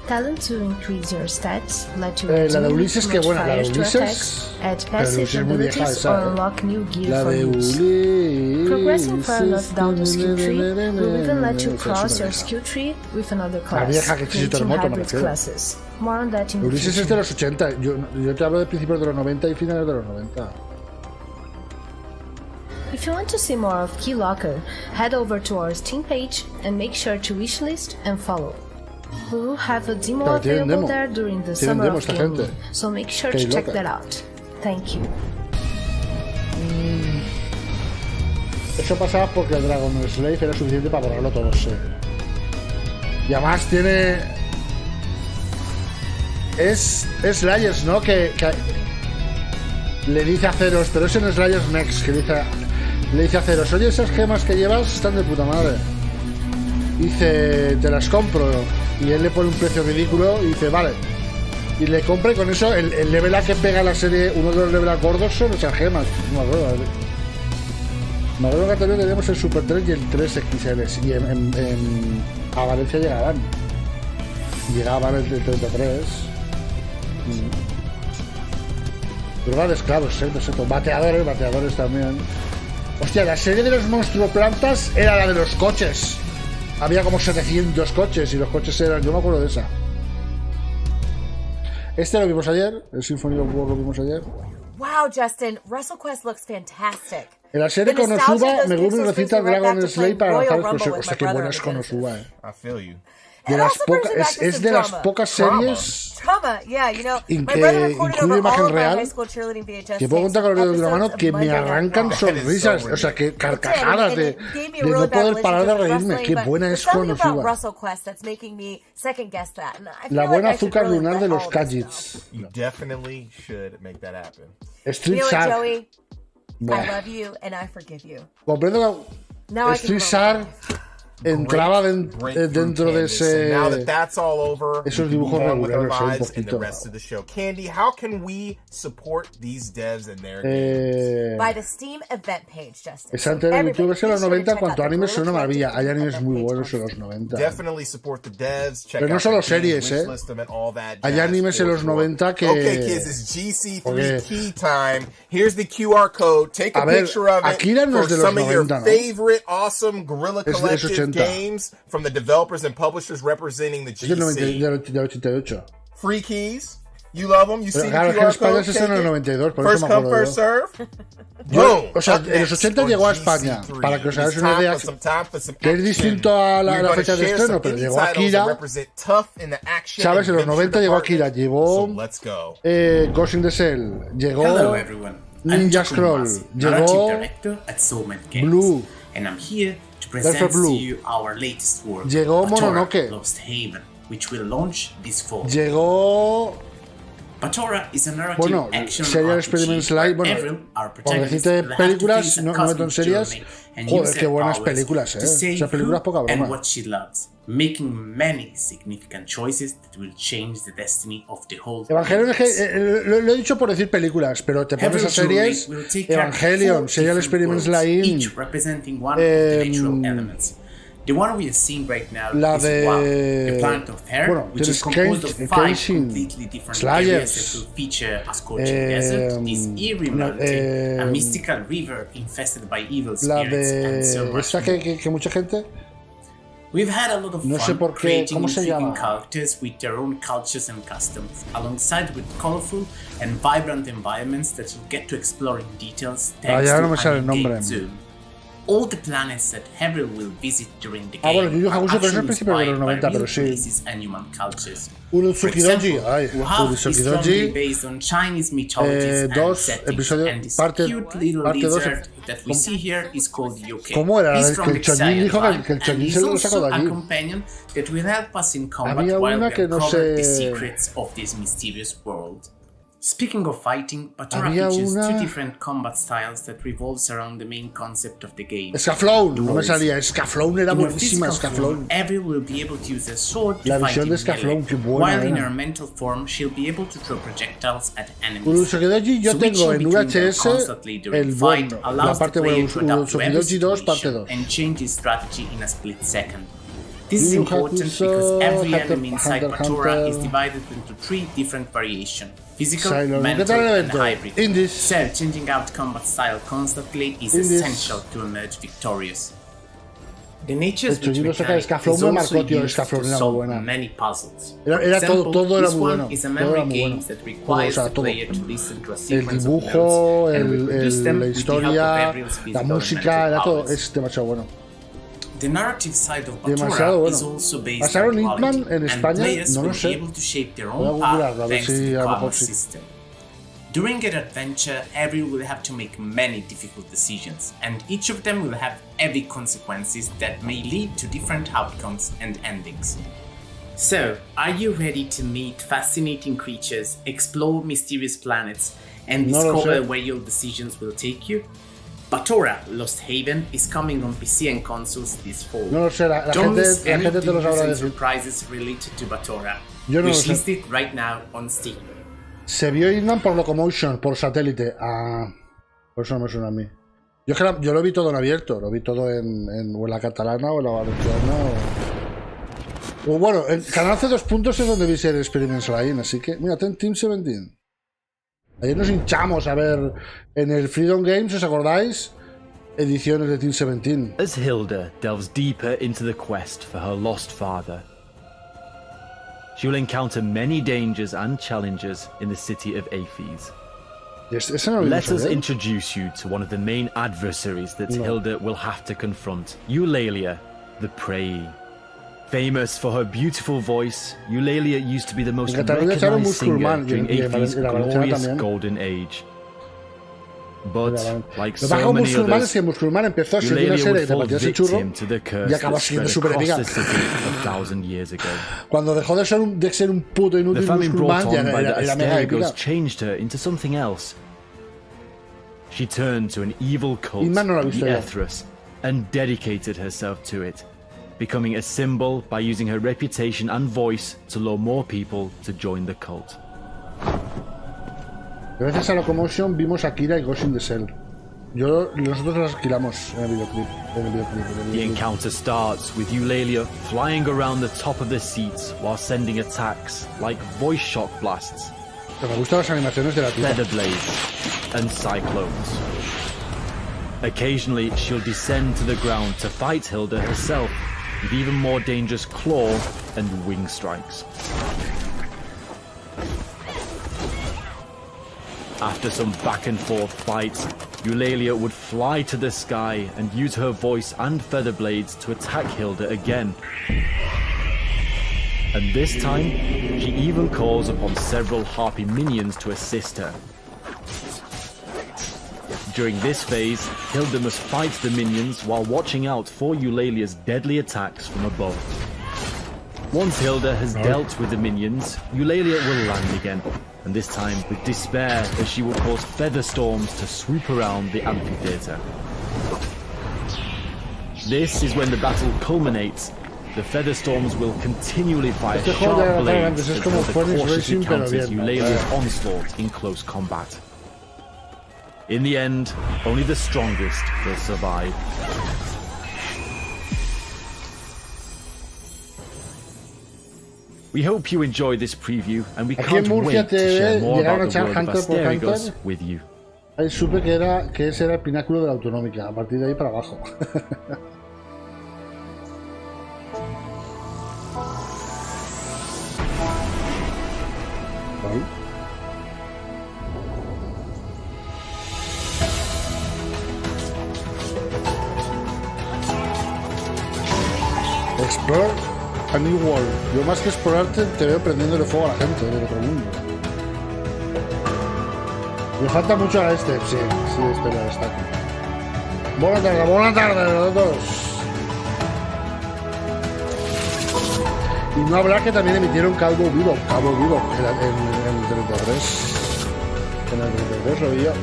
O: Talent to increase your stats, let you
A: la de Ulises, que buena, la de Ulises,
O: add passive abilities or unlock new gear
A: la
O: for
A: de
O: use. Progressing far enough down the skill tree will even let you cross your skill tree with another class, creating hybrid classes. More on that in the
A: Ulises es de los 80, yo te hablo de principios de los 90 y finales de los 90.
O: If you want to see more of Keylocker, head over to our Steam page and make sure to wishlist and follow. We will have a demo available there during the summer of gaming, so make sure to check that out. Thank you.
A: Eso pasaba porque el Dragon Slave era suficiente para borrarlo todo, sí. Y además tiene... Es Slayers, ¿no? Que le dice a Ceros, pero es en Slayers Next, que le dice a Ceros, oye, esas gemas que llevas están de puta madre. Dice, te las compro. Y él le pone un precio ridículo y dice, vale. Y le compra y con eso el level up que pega la serie, uno de los level up gordos son esas gemas. No me acuerdo. Me acuerdo que también teníamos el Super 3 y el 3XL. Y a Valencia llegaban el 33. Droga de esclavos, exacto. Bateadores también. Hostia, la serie de los monstruos plantas era la de los coches. Había como 700 coches y los coches eran... Yo me acuerdo de esa. Este lo vimos ayer, el Symphony of War lo vimos ayer.
C: Wow, Justin, WrestleQuest looks fantastic.
A: En la serie Konosuba, Megumi recita Dragon Slay para lanzar explosión. Hostia, qué buena es Konosuba,
B: I feel you.
A: Es de las pocas series en que incluye imagen real que puedo contar con los dedos de una mano que me arrancan sonrisas, o sea, que carcajadas de no poder parar de reírme. Qué buena es Konosuba. La buena azúcar lunar de los Kajits. Street Shark. Comprendo que Street Shark entraba dentro de ese esos dibujos regulares un poquito.
B: Candy, how can we support these devs and their games?
C: By the Steam event page, Justin.
A: Exacto, en YouTube es en los 90, cuanto animes son una maravilla. Hay animes muy buenos en los 90.
B: Definitely support the devs.
A: Pero no solo series, Hay animes en los 90 que...
B: Okay, kids, it's GC3 key time. Here's the QR code. Take a picture of it for some of your favorite awesome Guerrilla Collective games from the developers and publishers representing the GC. Free keys. You love them. You see the QR code. First come, first serve.
A: O sea, en los 80 llegó a España, para que os hagáis una idea, que es distinto a la fecha de estreno, pero llegó a Akira, ¿sabes? En los 90 llegó a Akira, llevó Ghost in the Shell, llegó Ninja Scroll, llegó Blue, llegó Mononoke, llegó... Bueno, Serial Experiments Live, bueno, por decirte películas, no meto en series. Joder, qué buenas películas, Esas películas poca broma. Evangelion es que, lo he dicho por decir películas, pero te pones a series, Evangelion, Serial Experiments Live,
P: the one we are seeing right now
A: la
P: is
A: de...
P: the Planet of Hair,
A: bueno,
P: which is composed of 5 completely different areas that will feature a scorching desert, this eerie mountain, a mystical river infested by evil spirits, and so much more.
A: Que mucha gente...
P: We've had a lot of fun creating intriguing characters with their own cultures and customs, alongside with colorful and vibrant environments that you'll get to explore in details thanks to an in-game zoom. All the planets that Heather will visit during the game are actually inspired by real places and human cultures. For example, we have is strongly based on Chinese mythologies and settings, and this cute little lizard that we see here is called Yoke. He's from the Xayah tribe, and he's also a companion that will help us in combat while we uncover the secrets of this mysterious world. Speaking of fighting, Patora features 2 different combat styles that revolves around the main concept of the game.
A: Scaflón, no me salía. Scaflón era buenísima, Scaflón.
P: Avril will be able to use a sword to fight in melee, while in her mental form she'll be able to throw projectiles at enemies.
A: Switching
P: between them constantly during fight allows the player to adapt to every situation and change his strategy in a split second. This is important because every enemy inside Patora is divided into 3 different variations: physical, mental, and hybrid. So changing out combat style constantly is essential to emerge victorious. The nature's mechanic is also used to solve many puzzles. For example, this one is a memory game that requires the player to listen to a sequence of notes and reproduce them with the help of Avril's physical and mental powers. The narrative side of Patora is also based on quality, and players will be able to shape their own path thanks to the karma system. During an adventure, Avril will have to make many difficult decisions, and each of them will have heavy consequences that may lead to different outcomes and endings. So, are you ready to meet fascinating creatures, explore mysterious planets, and discover where your decisions will take you? Batora Lost Haven is coming on PC and consoles this fall.
A: No lo sé, la gente te lo sabrá decir.
P: Surprises related to Batora.
A: Yo no lo sé.
P: List it right now on Steam.
A: Se vio Hitman por Locomotion, por satélite. Ah, por eso no me suena a mí. Yo lo vi todo en abierto, lo vi todo o en la catalana o en la valenciana. O bueno, el canal C2 Puntos es donde vi ser Experiments Line, así que mira, Team 17. Ayer nos hinchamos a ver en el Freedom Games, ¿os acordáis? Ediciones de Team 17.
Q: As Hilda delves deeper into the quest for her lost father, she will encounter many dangers and challenges in the city of Aphes. Let us introduce you to one of the main adversaries that Hilda will have to confront, Eulalia, the Prey. Famous for her beautiful voice, Eulalia used to be the most recognized singer during Aphes' glorious golden age. But, like so many others, Eulalia would fall victim to the curse that spread across the city 1,000 years ago.
A: De ser un puto inútil
Q: the famine brought on by the
A: era mega
Q: Asterios changed her into something else. She turned to an evil cult, the Ethras, and dedicated herself to it, becoming a symbol by using her reputation and voice to lure more people to join the cult.
A: Gracias a Locomotion vimos a Kira y Ghost in the Shell. Nosotros las alquilamos en el videoclip.
Q: The encounter starts with Eulalia flying around the top of the seats while sending attacks like voice shock blasts,
A: me gustan las animaciones de la tía.
Q: feather blades, and cyclones. Occasionally, she'll descend to the ground to fight Hilda herself with even more dangerous claw and wing strikes. After some back and forth fights, Eulalia would fly to the sky and use her voice and feather blades to attack Hilda again. And this time, she even calls upon several harpy minions to assist her. During this phase, Hilda must fight the minions while watching out for Eulalia's deadly attacks from above. Once Hilda has dealt with the minions, Eulalia will land again, and this time with despair as she will cause feather storms to swoop around the amphitheater. This is when the battle culminates. The feather storms will continually fire sharp blades as Hilda cautiously counters Eulalia's onslaught in close combat. In the end, only the strongest will survive. We hope you enjoy this preview, and we can't wait to share more about the world of Asterios with you.
A: Ahí supe que ese era el pináculo de la autonómica, a partir de ahí para abajo. Explore a new world. Yo más que explorarte te veo prendiéndole fuego a la gente del otro mundo. Le falta mucho a este, sí, espera, está aquí. Buena tarde a todos. Y no habrá que también emitieron Cabo Vivo en el 33. En el 33 lo vi yo.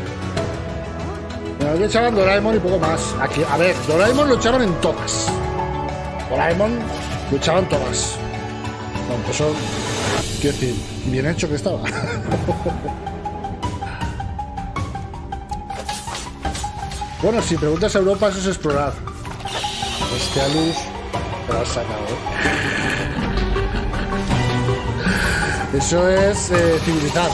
A: Bueno, aquí echaban Doraemon y poco más. Aquí, a ver, Doraemon lo echaban en todas. Doraemon lo echaban todas. Bueno, pues son, quiero decir, bien hecho que estaba. Bueno, si preguntas a Europa, eso es explorar. Este alus te lo has sacado, Eso es civilizar.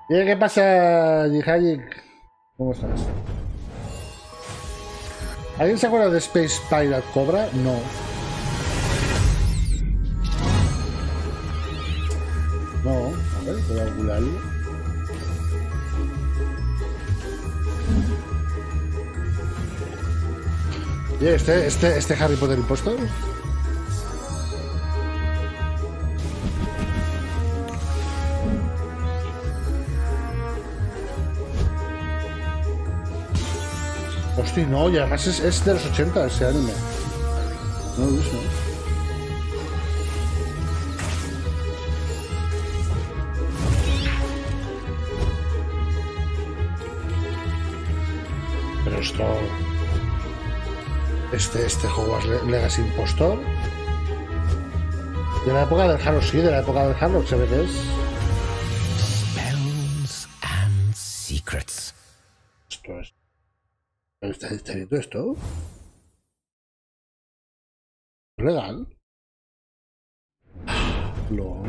A: ¿Qué pasa, Jihajik? ¿Cómo estás? ¿Alguien se acuerda de Space Pirate Cobra? No. No, a ver, voy a calcularlo. ¿Y este Harry Potter impostor? Hostia, no, y además es de los 80 ese anime. No lo he visto. Pero esto... Este juego es Legacy Impostor. De la época del Halo, sí, de la época del Halo, se ve que es.
L: Spells and secrets.
A: Esto es... ¿Está viendo esto? ¿Legal? LOL.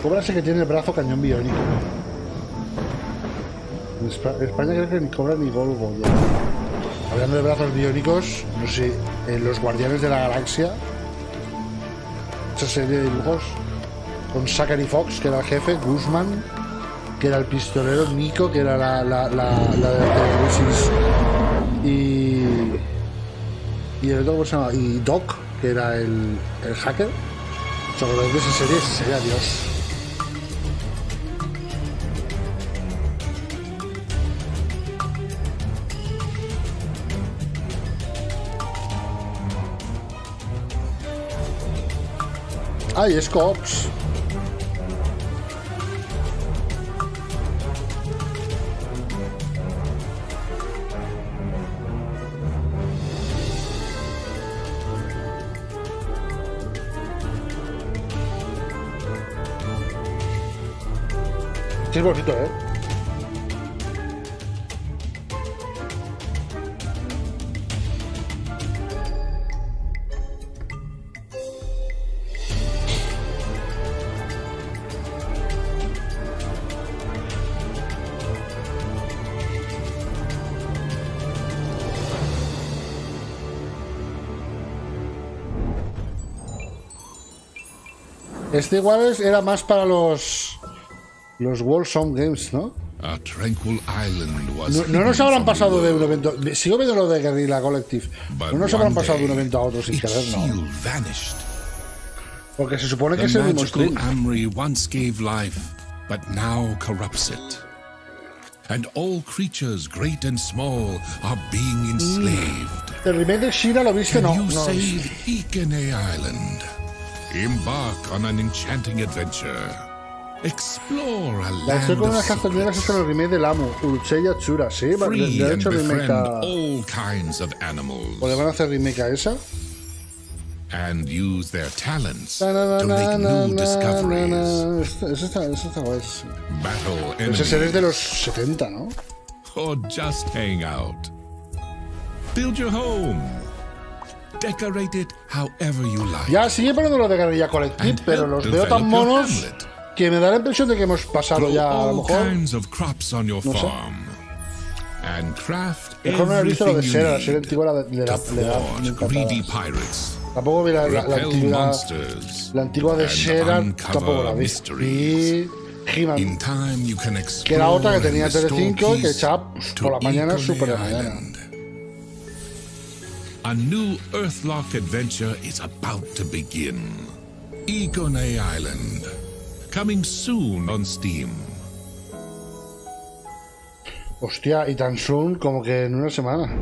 A: Cobra ese que tiene el brazo cañón biónico. En España creo que ni Cobra ni Golgo ya. Hablando de brazos biónicos, no sé, en Los Guardianes de la Galaxia, esa serie de dibujos, con Zachary Fox, que era el jefe, Guzman, que era el pistolero, Nico, que era la de Lucis, y el otro, ¿cómo se llama? Y Doc, que era el hacker. O sea, de esa serie sería Dios. ¡Ay, es Cops! Sí, es bonito, ¿eh? Este igual era más para los World Sound Games, ¿no? No nos habrán pasado de un evento. Sigo viendo lo de Guerrilla Collective. No nos habrán pasado de un evento a otro sin querer, ¿no? Porque se supone que es el mismo stream. El remake de Shira lo viste, no.
R: Embark on an enchanting adventure. Explore a
A: la estoy con unas castañuelas es el remake del amo, Ulcheya Chura, sí, le han hecho remake a... ¿O le van a hacer remake a esa?
R: And use their talents to make new discoveries.
A: Eso está guay. Ese ser es de los 70, ¿no?
R: Or just hang out. Build your home. Decorate it however you like.
A: Ya sigue poniendo lo de Guerrilla Collective, pero los veo tan monos que me da la impresión de que hemos pasado ya a lo mejor. No sé. Mejor no he visto lo de Sera, la serie antigua le da tampoco vi la antigua de Sera, tampoco la vi. Y He-Man, que era otra que tenía Tele5 y que echaba por la mañana, súper de mañana.
R: A new Earthlock adventure is about to begin. Ikone Island. Coming soon on Steam.
A: Hostia, y tan soon como que en una semana.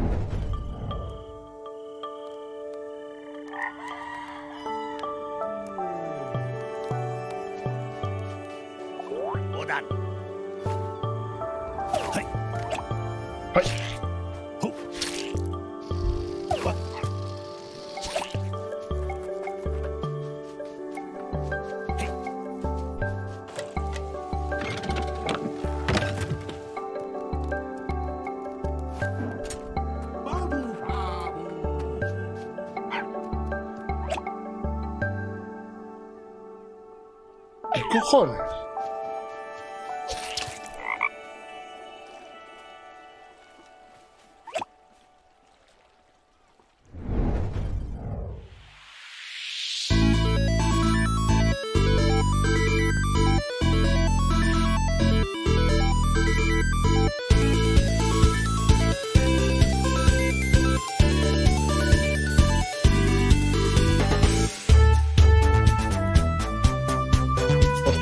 A: ¿Qué cojones?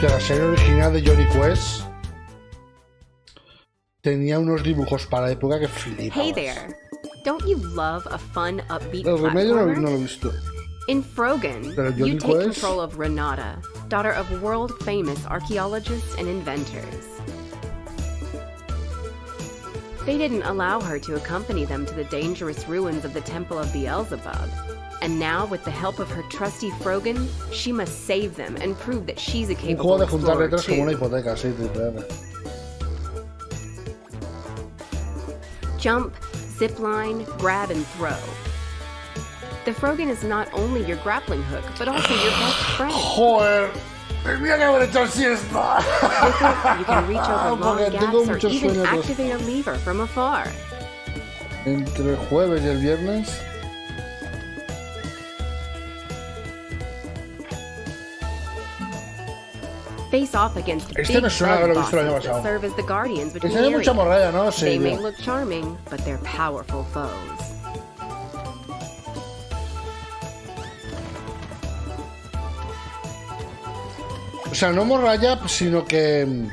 A: Hostia, la serie original de Johnny Quest tenía unos dibujos para la época que flipabas.
S: Hey there. Don't you love a fun, upbeat
A: El remedio no lo he
S: platformer?
A: visto.
S: In Frogan, you take control of Renata, daughter of world-famous archaeologists and inventors. They didn't allow her to accompany them to the dangerous ruins of the Temple of Beelzebub. And now, with the help of her trusty Frogan, she must save them and prove that she's a
A: Un
S: capable
A: juego de juntar
S: explorer
A: letras como una
S: too.
A: hipoteca, sí, triple R.
S: Jump, zipline, grab, and throw. The Frogan is not only your grappling hook, but also your best friend.
A: Joder, tenía que haber hecho siesta.
S: With it, you can reach over long
A: Porque tengo
S: gaps or
A: muchos
S: even
A: sueños.
S: activate a lever from afar.
A: Entre el jueves y el viernes.
S: Face off against
A: Este
S: big
A: me suena que
S: bug
A: lo he visto el año
S: bosses that
A: pasado.
S: serve as the guardians between
A: Este hay
S: areas.
A: mucha morralla, ¿no? Sí,
S: They may
A: tío.
S: look charming, but they're powerful foes.
A: O sea, no morralla, sino que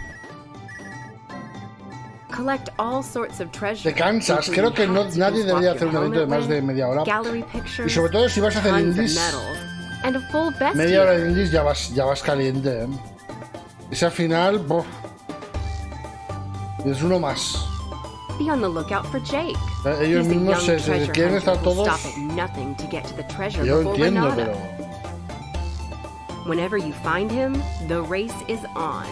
S: Collect all sorts of treasures.
A: te cansas. Creo que no, nadie debería hacer un evento de más de media hora.
S: Gallery
A: Y
S: pictures,
A: sobre todo si vas a hacer
S: tons of
A: indies,
S: medals, and a full bestiary.
A: media hora de indies ya vas caliente, ¿eh? Ese al final, bof, es uno más.
S: Be on the lookout for Jake.
A: Ellos
S: He's a
A: mismos
S: young
A: se
S: treasure
A: quieren
S: hunter
A: estar
S: who'll
A: todos.
S: stop at nothing to get to the treasure
A: Yo
S: before
A: entiendo,
S: Renata.
A: pero
S: Whenever you find him, the race is on.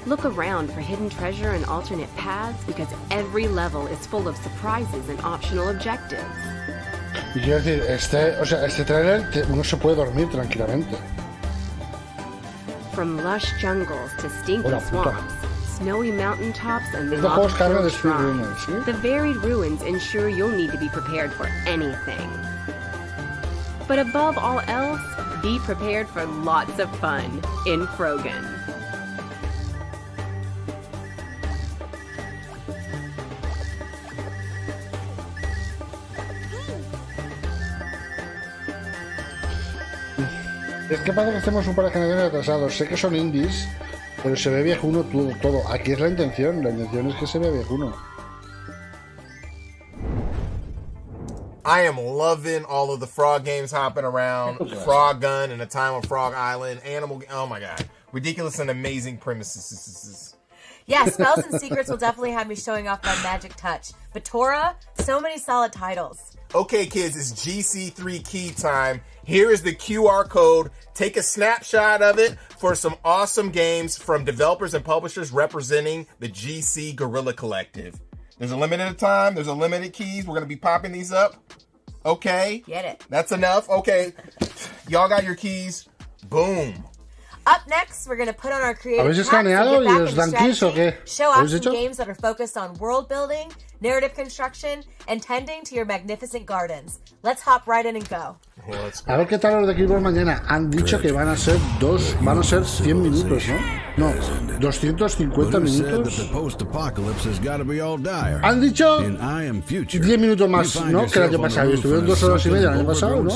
S: Look around for hidden treasure and alternate paths because every level is full of surprises and optional objectives.
A: y quiero decir, este trailer uno se puede dormir tranquilamente.
S: From lush jungles to stinky
A: Hola, puta.
S: swamps, snowy mountaintops, and
A: Este juego es carga de
S: lava-filled
A: speedrunners,
S: shrines,
A: ¿sí?
S: the varied ruins ensure you'll need to be prepared for anything. But above all else, be prepared for lots of fun in Frogan.
A: Es que parece que estemos un par de generaciones atrasados. Sé que son indies, pero se ve viejuno todo. Aquí es la intención es que se ve viejuno.
B: I am loving all of the frog games hopping around. Frog Gun and A Time on Frog Island. Animal. Oh my god. Ridiculous and amazing premises.
C: Yeah, Spells and Secrets will definitely have me showing off my magic touch. But Torah, so many solid titles.
B: Okay, kids, it's GC3 key time. Here is the QR code. Take a snapshot of it for some awesome games from developers and publishers representing the GC Guerrilla Collective. There's a limited time. There's a limited keys. We're going to be popping these up. Okay.
C: Get it.
B: That's enough. Okay. Y'all got your keys. Boom.
C: Up next, we're going to put on our creative
A: ¿Habéis
C: hats
A: escaneado
C: and
A: y
C: get back
A: os
C: into
A: dan keys o
C: strategy,
A: qué?
C: show
A: ¿Lo
C: off
A: habéis
C: some
A: hecho?
C: games that are focused on world building, narrative construction, and tending to your magnificent gardens. Let's hop right in and go.
A: A ver qué tal los de Equipos mañana. Han dicho que van a ser 100 minutos, ¿no? No, 250 minutos. Han dicho 10 minutos más, ¿no? Que el año pasado. Estuvieron 2 horas y media el año pasado, ¿no?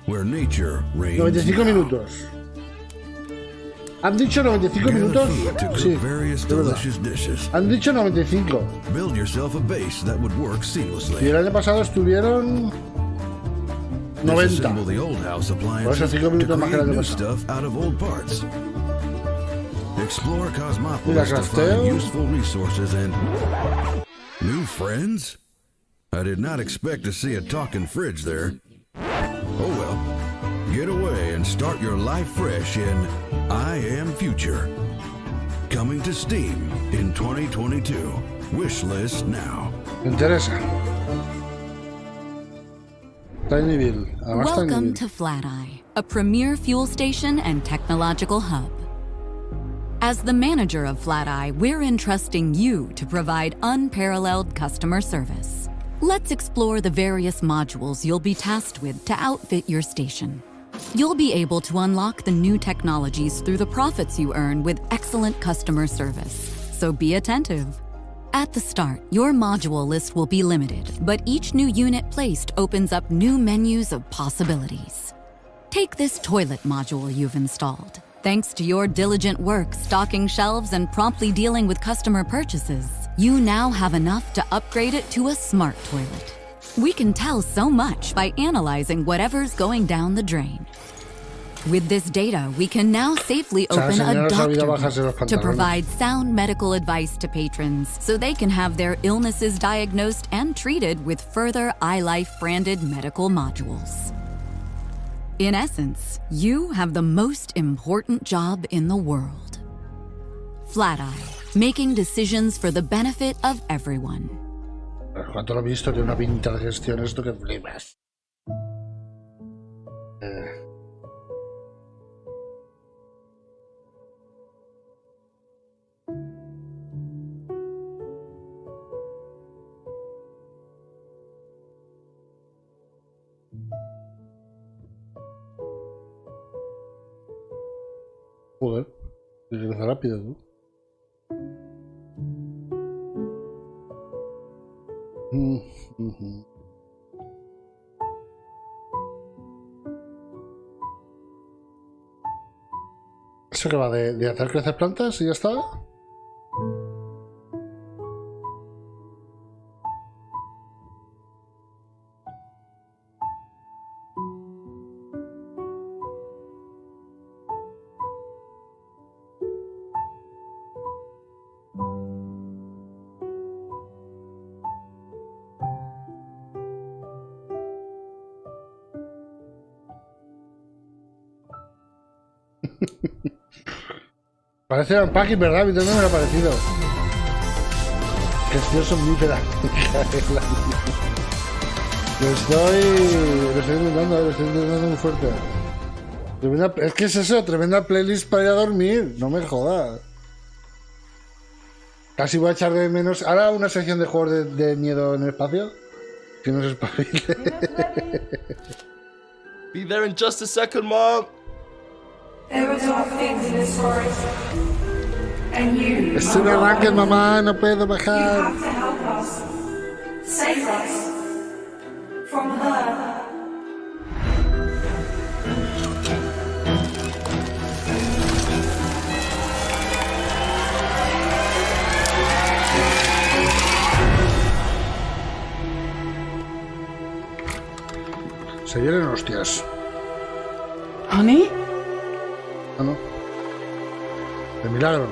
A: 95 minutos. ¿Han dicho 95 minutos? Sí, es verdad. Han dicho 95. Y el año pasado estuvieron 90. Por eso 5 minutos más que el año pasado. Mira, crafteo.
T: New friends? I did not expect to see a talking fridge there. Oh well. Get away and start your life fresh in I Am Future. Coming to Steam in 2022. Wishlist now.
A: Me interesa. Tinyville.
U: Welcome to Flat-Eye, a premier fuel station and technological hub. As the manager of Flat-Eye, we're entrusting you to provide unparalleled customer service. Let's explore the various modules you'll be tasked with to outfit your station. You'll be able to unlock the new technologies through the profits you earn with excellent customer service. So be attentive. At the start, your module list will be limited, but each new unit placed opens up new menus of possibilities. Take this toilet module you've installed. Thanks to your diligent work stocking shelves and promptly dealing with customer purchases, you now have enough to upgrade it to a smart toilet. We can tell so much by analyzing whatever's going down the drain. With this data, we can now safely open a doctor book to provide sound medical advice to patrons so they can have their illnesses diagnosed and treated with further iLife branded medical modules. In essence, you have the most important job in the world. FlatEye, making decisions for the benefit of everyone.
A: Cuando lo he visto, tiene una pinta de gestión esto que flipas. Joder, regresa rápido, ¿no? ¿Eso que va de hacer crecer plantas y ya está? Parece unpacking, ¿verdad? A mí también me ha parecido. Gestión somnífera. Lo estoy intentando muy fuerte. Es que es eso, tremenda playlist para ir a dormir. No me jodas. Casi voy a echar de menos. Ahora una sección de juegos de miedo en el espacio. Que no se espabile.
D: Be there in just a second, Mom.
A: Es un arranque, mamá, no puedo bajar. Se vienen hostias.
V: Honey?
A: Ah, no. De milagro.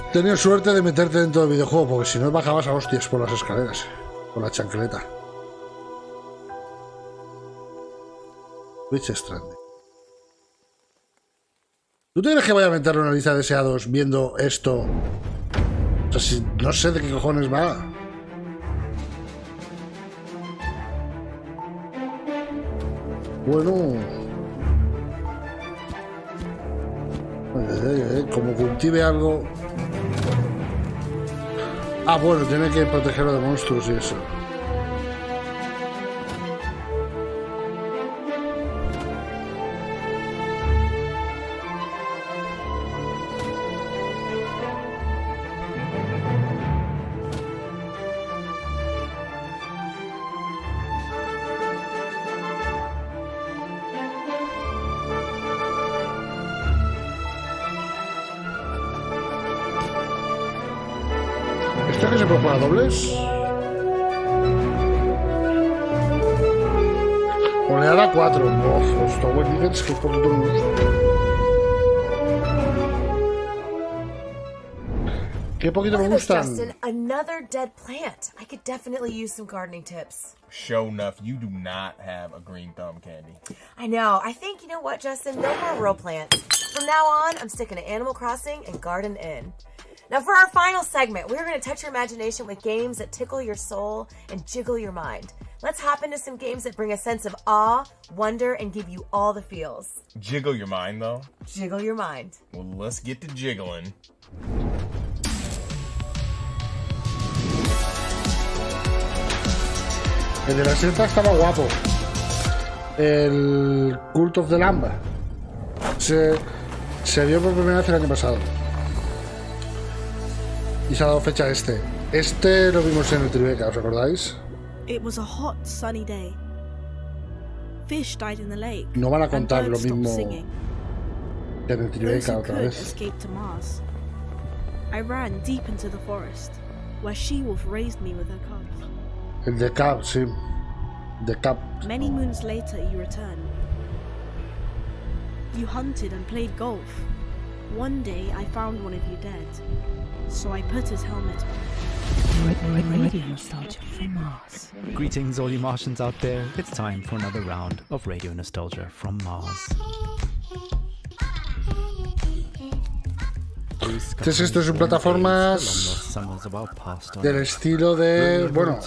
A: He tenido suerte de meterte dentro del videojuego, porque si no bajabas a hostias por las escaleras, con la chancleta. Twitch Stranding. ¿Tú te crees que voy a meterle una lista de deseados viendo esto? O sea, si no sé de qué cojones va. Bueno, como cultive algo. Ah, bueno, tiene que protegerlo de monstruos y eso. ¿Esto que se puede jugar a dobles? Oleada 4. Los Tower Defense, que por todo me gusta. Qué poquito me gustan.
C: Justin, another dead plant. I could definitely use some gardening tips.
B: Show enough, you do not have a green thumb, Candy.
C: I know. I think, you know what, Justin? No more rural plants. From now on, I'm sticking to Animal Crossing and Garden Inn. Now, for our final segment, we're going to touch your imagination with games that tickle your soul and jiggle your mind. Let's hop into some games that bring a sense of awe, wonder, and give you all the feels.
B: Jiggle your mind, though?
C: Jiggle your mind.
B: Well, let's get to jiggling.
A: El de la selva estaba guapo. El Cult of the Lamb. Se vio por primera vez el año pasado. Y se ha dado fecha este. Este lo vimos en el Tribeca, ¿os acordáis?
G: It was a hot, sunny day. Fish died in the lake.
A: No van a contar lo mismo que en el Tribeca otra vez.
G: Escaped to Mars. I ran deep into the forest, where she-wolf raised me with her cubs.
A: El de Cap, sí. De Cap.
G: Many moons later, you returned. You hunted and played golf. One day, I found one of you dead, so I put his helmet on.
H: Radio Nostalgia from Mars. Greetings, all you Martians out there. It's time for another round of Radio Nostalgia from Mars.
A: Entonces esto son plataformas del estilo de, bueno,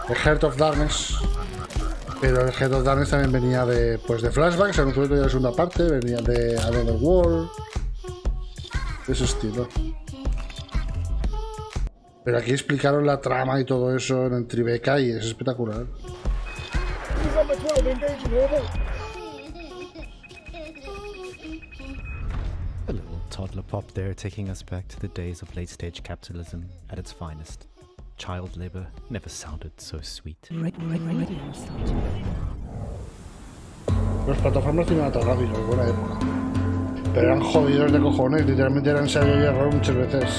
A: el Heart of Darkness. Pero el Heart of Darkness también venía de, pues, de flashbacks, anunció de la segunda parte, venía de Another World, de ese estilo. Pero aquí explicaron la trama y todo eso en el Tribeca y es espectacular.
H: A little toddler pop there, taking us back to the days of late-stage capitalism at its finest. Child labor never sounded so sweet.
A: Las plataformas cinematográficas, buena época. Pero eran jodidos de cojones, literalmente eran ensayo y error muchas veces.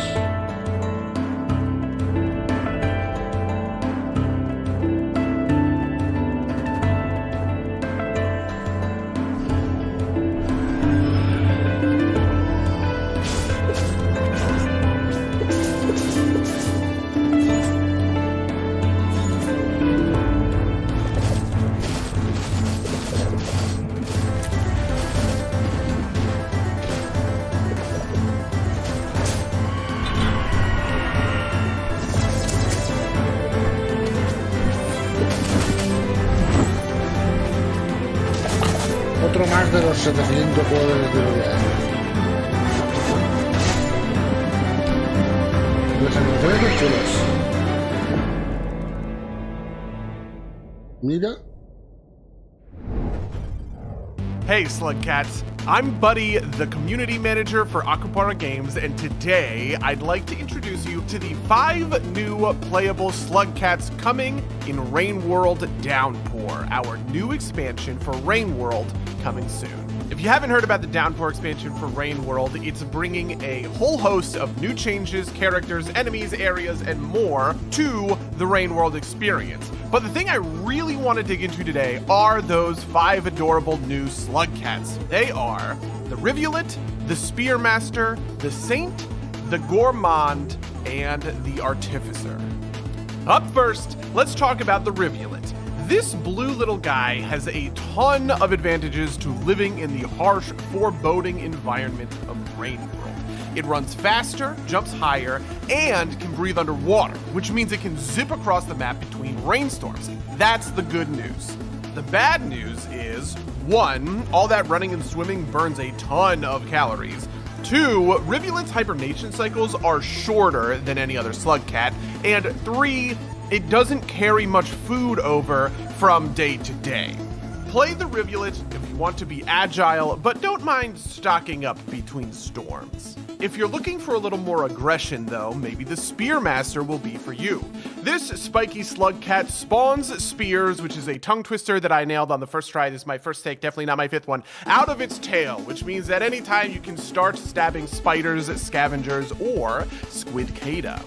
A: Otro más de los 700 juegos de Guerrilla. Las animaciones son chulas. Mira.
B: Hey, Slug Cats. I'm Buddy, the community manager for Akupara Games, and today I'd like to introduce you to the 5 new playable Slug Cats coming in Rain World Downpour, our new expansion for Rain World coming soon. If you haven't heard about the Downpour expansion for Rain World, it's bringing a whole host of new changes, characters, enemies, areas, and more to the Rain World experience. But the thing I really want to dig into today are those 5 adorable new Slug Cats. They are the Rivulet, the Spearmaster, the Saint, the Gourmand, and the Artificer. Up first, let's talk about the Rivulet. This blue little guy has a ton of advantages to living in the harsh, foreboding environment of Rain World. It runs faster, jumps higher, and can breathe underwater, which means it can zip across the map between rainstorms. That's the good news. The bad news is, 1, all that running and swimming burns a ton of calories. 2, Rivulets' hibernation cycles are shorter than any other slug cat. And 3, it doesn't carry much food over from day to day. Play the Rivulet if you want to be agile, but don't mind stocking up between storms. If you're looking for a little more aggression, though, maybe the Spearmaster will be for you. This spiky slug cat spawns spears, which is a tongue twister that I nailed on the first try. This is my first take, definitely not my 5th one, out of its tail, which means that anytime you can start stabbing spiders, scavengers, or squidcada.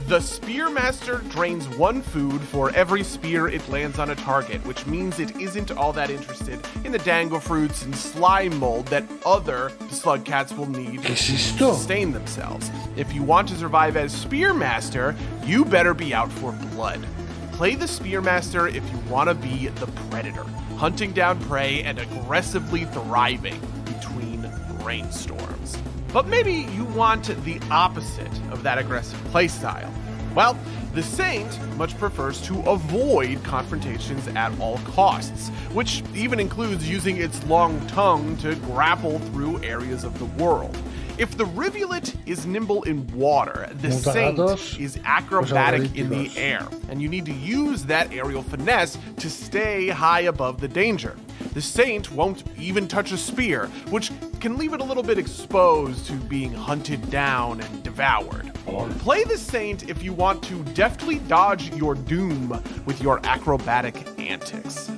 B: The Spearmaster drains 1 food for every spear it lands on a target, which means it isn't all that interested in the dango fruits and slime mold that other slug cats will need to sustain themselves. If you want to survive as Spearmaster, you better be out for blood. Play the Spearmaster if you want to be the predator, hunting down prey and aggressively thriving between rainstorms. But maybe you want the opposite of that aggressive playstyle. Well, the Saint much prefers to avoid confrontations at all costs, which even includes using its long tongue to grapple through areas of the world.
F: If the rivulet is nimble in water, the saint is acrobatic in the air, and you need to use that aerial finesse to stay high above the danger. The saint won't even touch a spear, which can leave it a little bit exposed to being hunted down and devoured. Play the saint if you want to deftly dodge your doom with your acrobatic antics.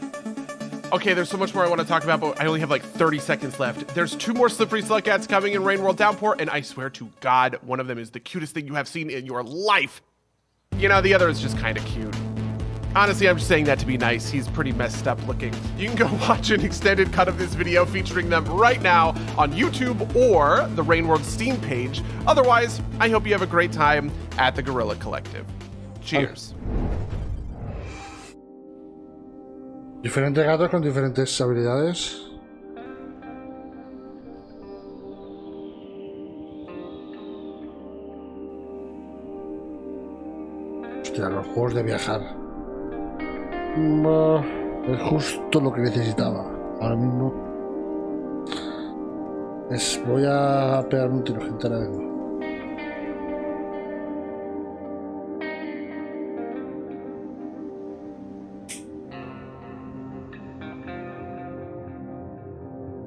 F: Okay, there's so much more I want to talk about, but I only have like 30 seconds left. There's 2 more slippery slug ads coming in Rain World Downpour, and I swear to God, one of them is the cutest thing you have seen in your life. You know, the other is just kind of cute. Honestly, I'm just saying that to be nice. He's pretty messed up looking. You can go watch an extended cut of this video featuring them right now on YouTube or the Rain World Steam page. Otherwise, I hope you have a great time at the Guerrilla Collective. Cheers.
A: Diferentes gatos con diferentes habilidades. Hostia, los juegos de viajar. Es justo lo que necesitaba. Ahora mismo. Voy a pegarme un tiro, gente, ahora vengo.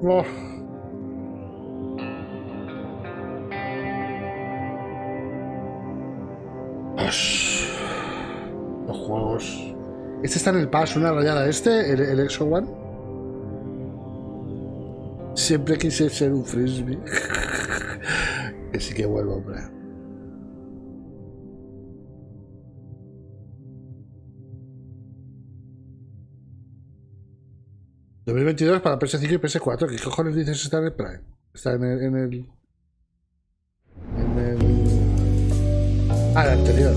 A: Oh. Los juegos. Este está en el paso, una rayada. El Exo One. Siempre quise ser un frisbee. Que sí que vuelvo, hombre. ¿2022 para PS5 y PS4? ¿Qué cojones dices está en el Prime? Está en el... Ah, el anterior.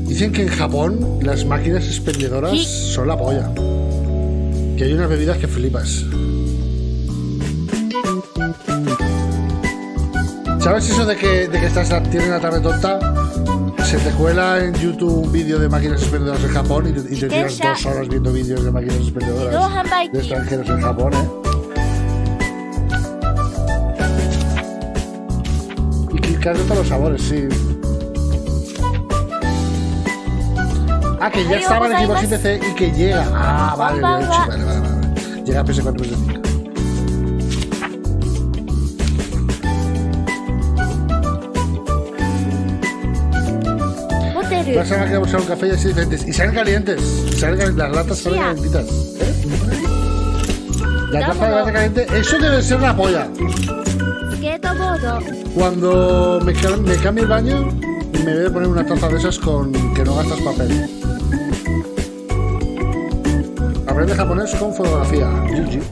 A: Dicen que en Japón las máquinas expendedoras son la polla. Que hay unas bebidas que flipas. ¿Sabes eso de que tienes la tarde tonta? Se te cuela en YouTube un vídeo de máquinas expendedoras en Japón y te tiras 2 horas viendo vídeos de máquinas expendedoras de extranjeros en Japón, Y que has de todos los sabores, sí. Ah, que ya estaba en Xbox y PC y que llega. Ah, vale, vale. Llega a PS4 y PS5. Vas a que buscar un café y así diferentes. Y salen calientes. Las latas salen calentitas. La taza de lata caliente, eso debe ser una polla. Cuando me cambie el baño, me voy a poner una taza de esas con que no gastas papel. Aprende japonés con fotografía. GG.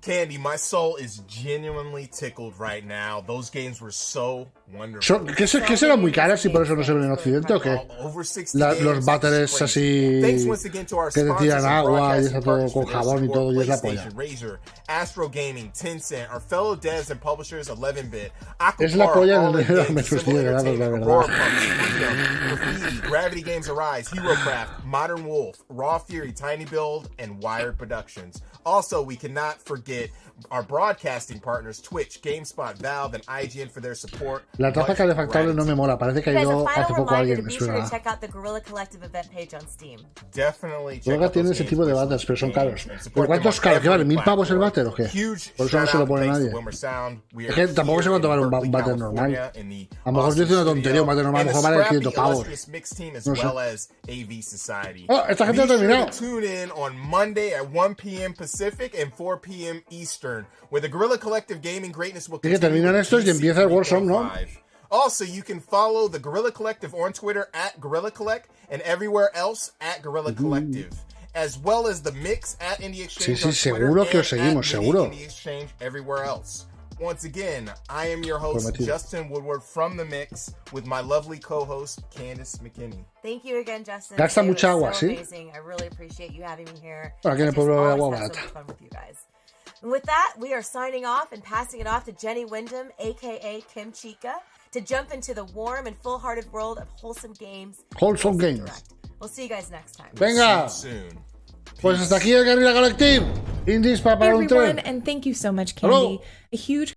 B: Candy, my soul is genuinely tickled right now. Those games were so wonderful.
A: ¿Qué serán muy caras y por eso no se ven en Occidente o qué? Los váteres así que te tiran agua y está todo con jabón y todo y es la polla.
B: Astro Gaming, Tencent, our fellow devs and publishers 11-bit.
A: Es la polla en el metro de grados, la verdad.
B: Gravity Games Arise, HeroCraft, Modern Wolf, Raw Fury, Tiny Build, and Wired Productions. Also, we cannot forget our broadcasting partners, Twitch, GameSpot, Valve, and IGN for their support.
A: La taza calefactable no me mola, parece que ha ido hace poco alguien, me suena. Creo que tiene ese tipo de batas, pero son caros. ¿Pero cuánto es caro? ¿Qué vale? ¿1000 pavos el váter o qué? Por eso no se lo pone nadie. Es que tampoco sé cuánto vale un váter normal. A lo mejor dice una tontería, un váter normal, a lo mejor vale 500 pavos. No sé. Oh, esta gente ha terminado.
B: Tune in on Monday at 1 p.m. Pacific and 4 p.m. Eastern, where the Guerrilla Collective Gaming greatness will continue.
A: Que terminan estos y empieza el Warzone, ¿no?
B: Also, you can follow the Guerrilla Collective on Twitter at Guerrilla Collect and everywhere else at Guerrilla Collective, as well as the Mix at Indie Exchange on Twitter
A: seguro que os seguimos, seguro.
B: Indie Exchange everywhere else. Once again, I am your host, Justin Woodward from The Mix, with my lovely co-host, Candice McKinney.
C: Thank you again, Justin.
A: Gasta mucha agua, ¿sí?
C: Amazing. I really appreciate you having me here.
A: Aquí en el pueblo de agua barata.
C: And with that, we are signing off and passing it off to Jenny Wyndham, a.k.a. Kim Chica, to jump into the warm and full-hearted world of wholesome games.
A: Wholesome games.
C: We'll see you guys next time.
A: Venga.
B: See you soon.
A: Pues hasta aquí el Guerrilla Collective. Indies para un tren.
E: And thank you so much, Candy. A huge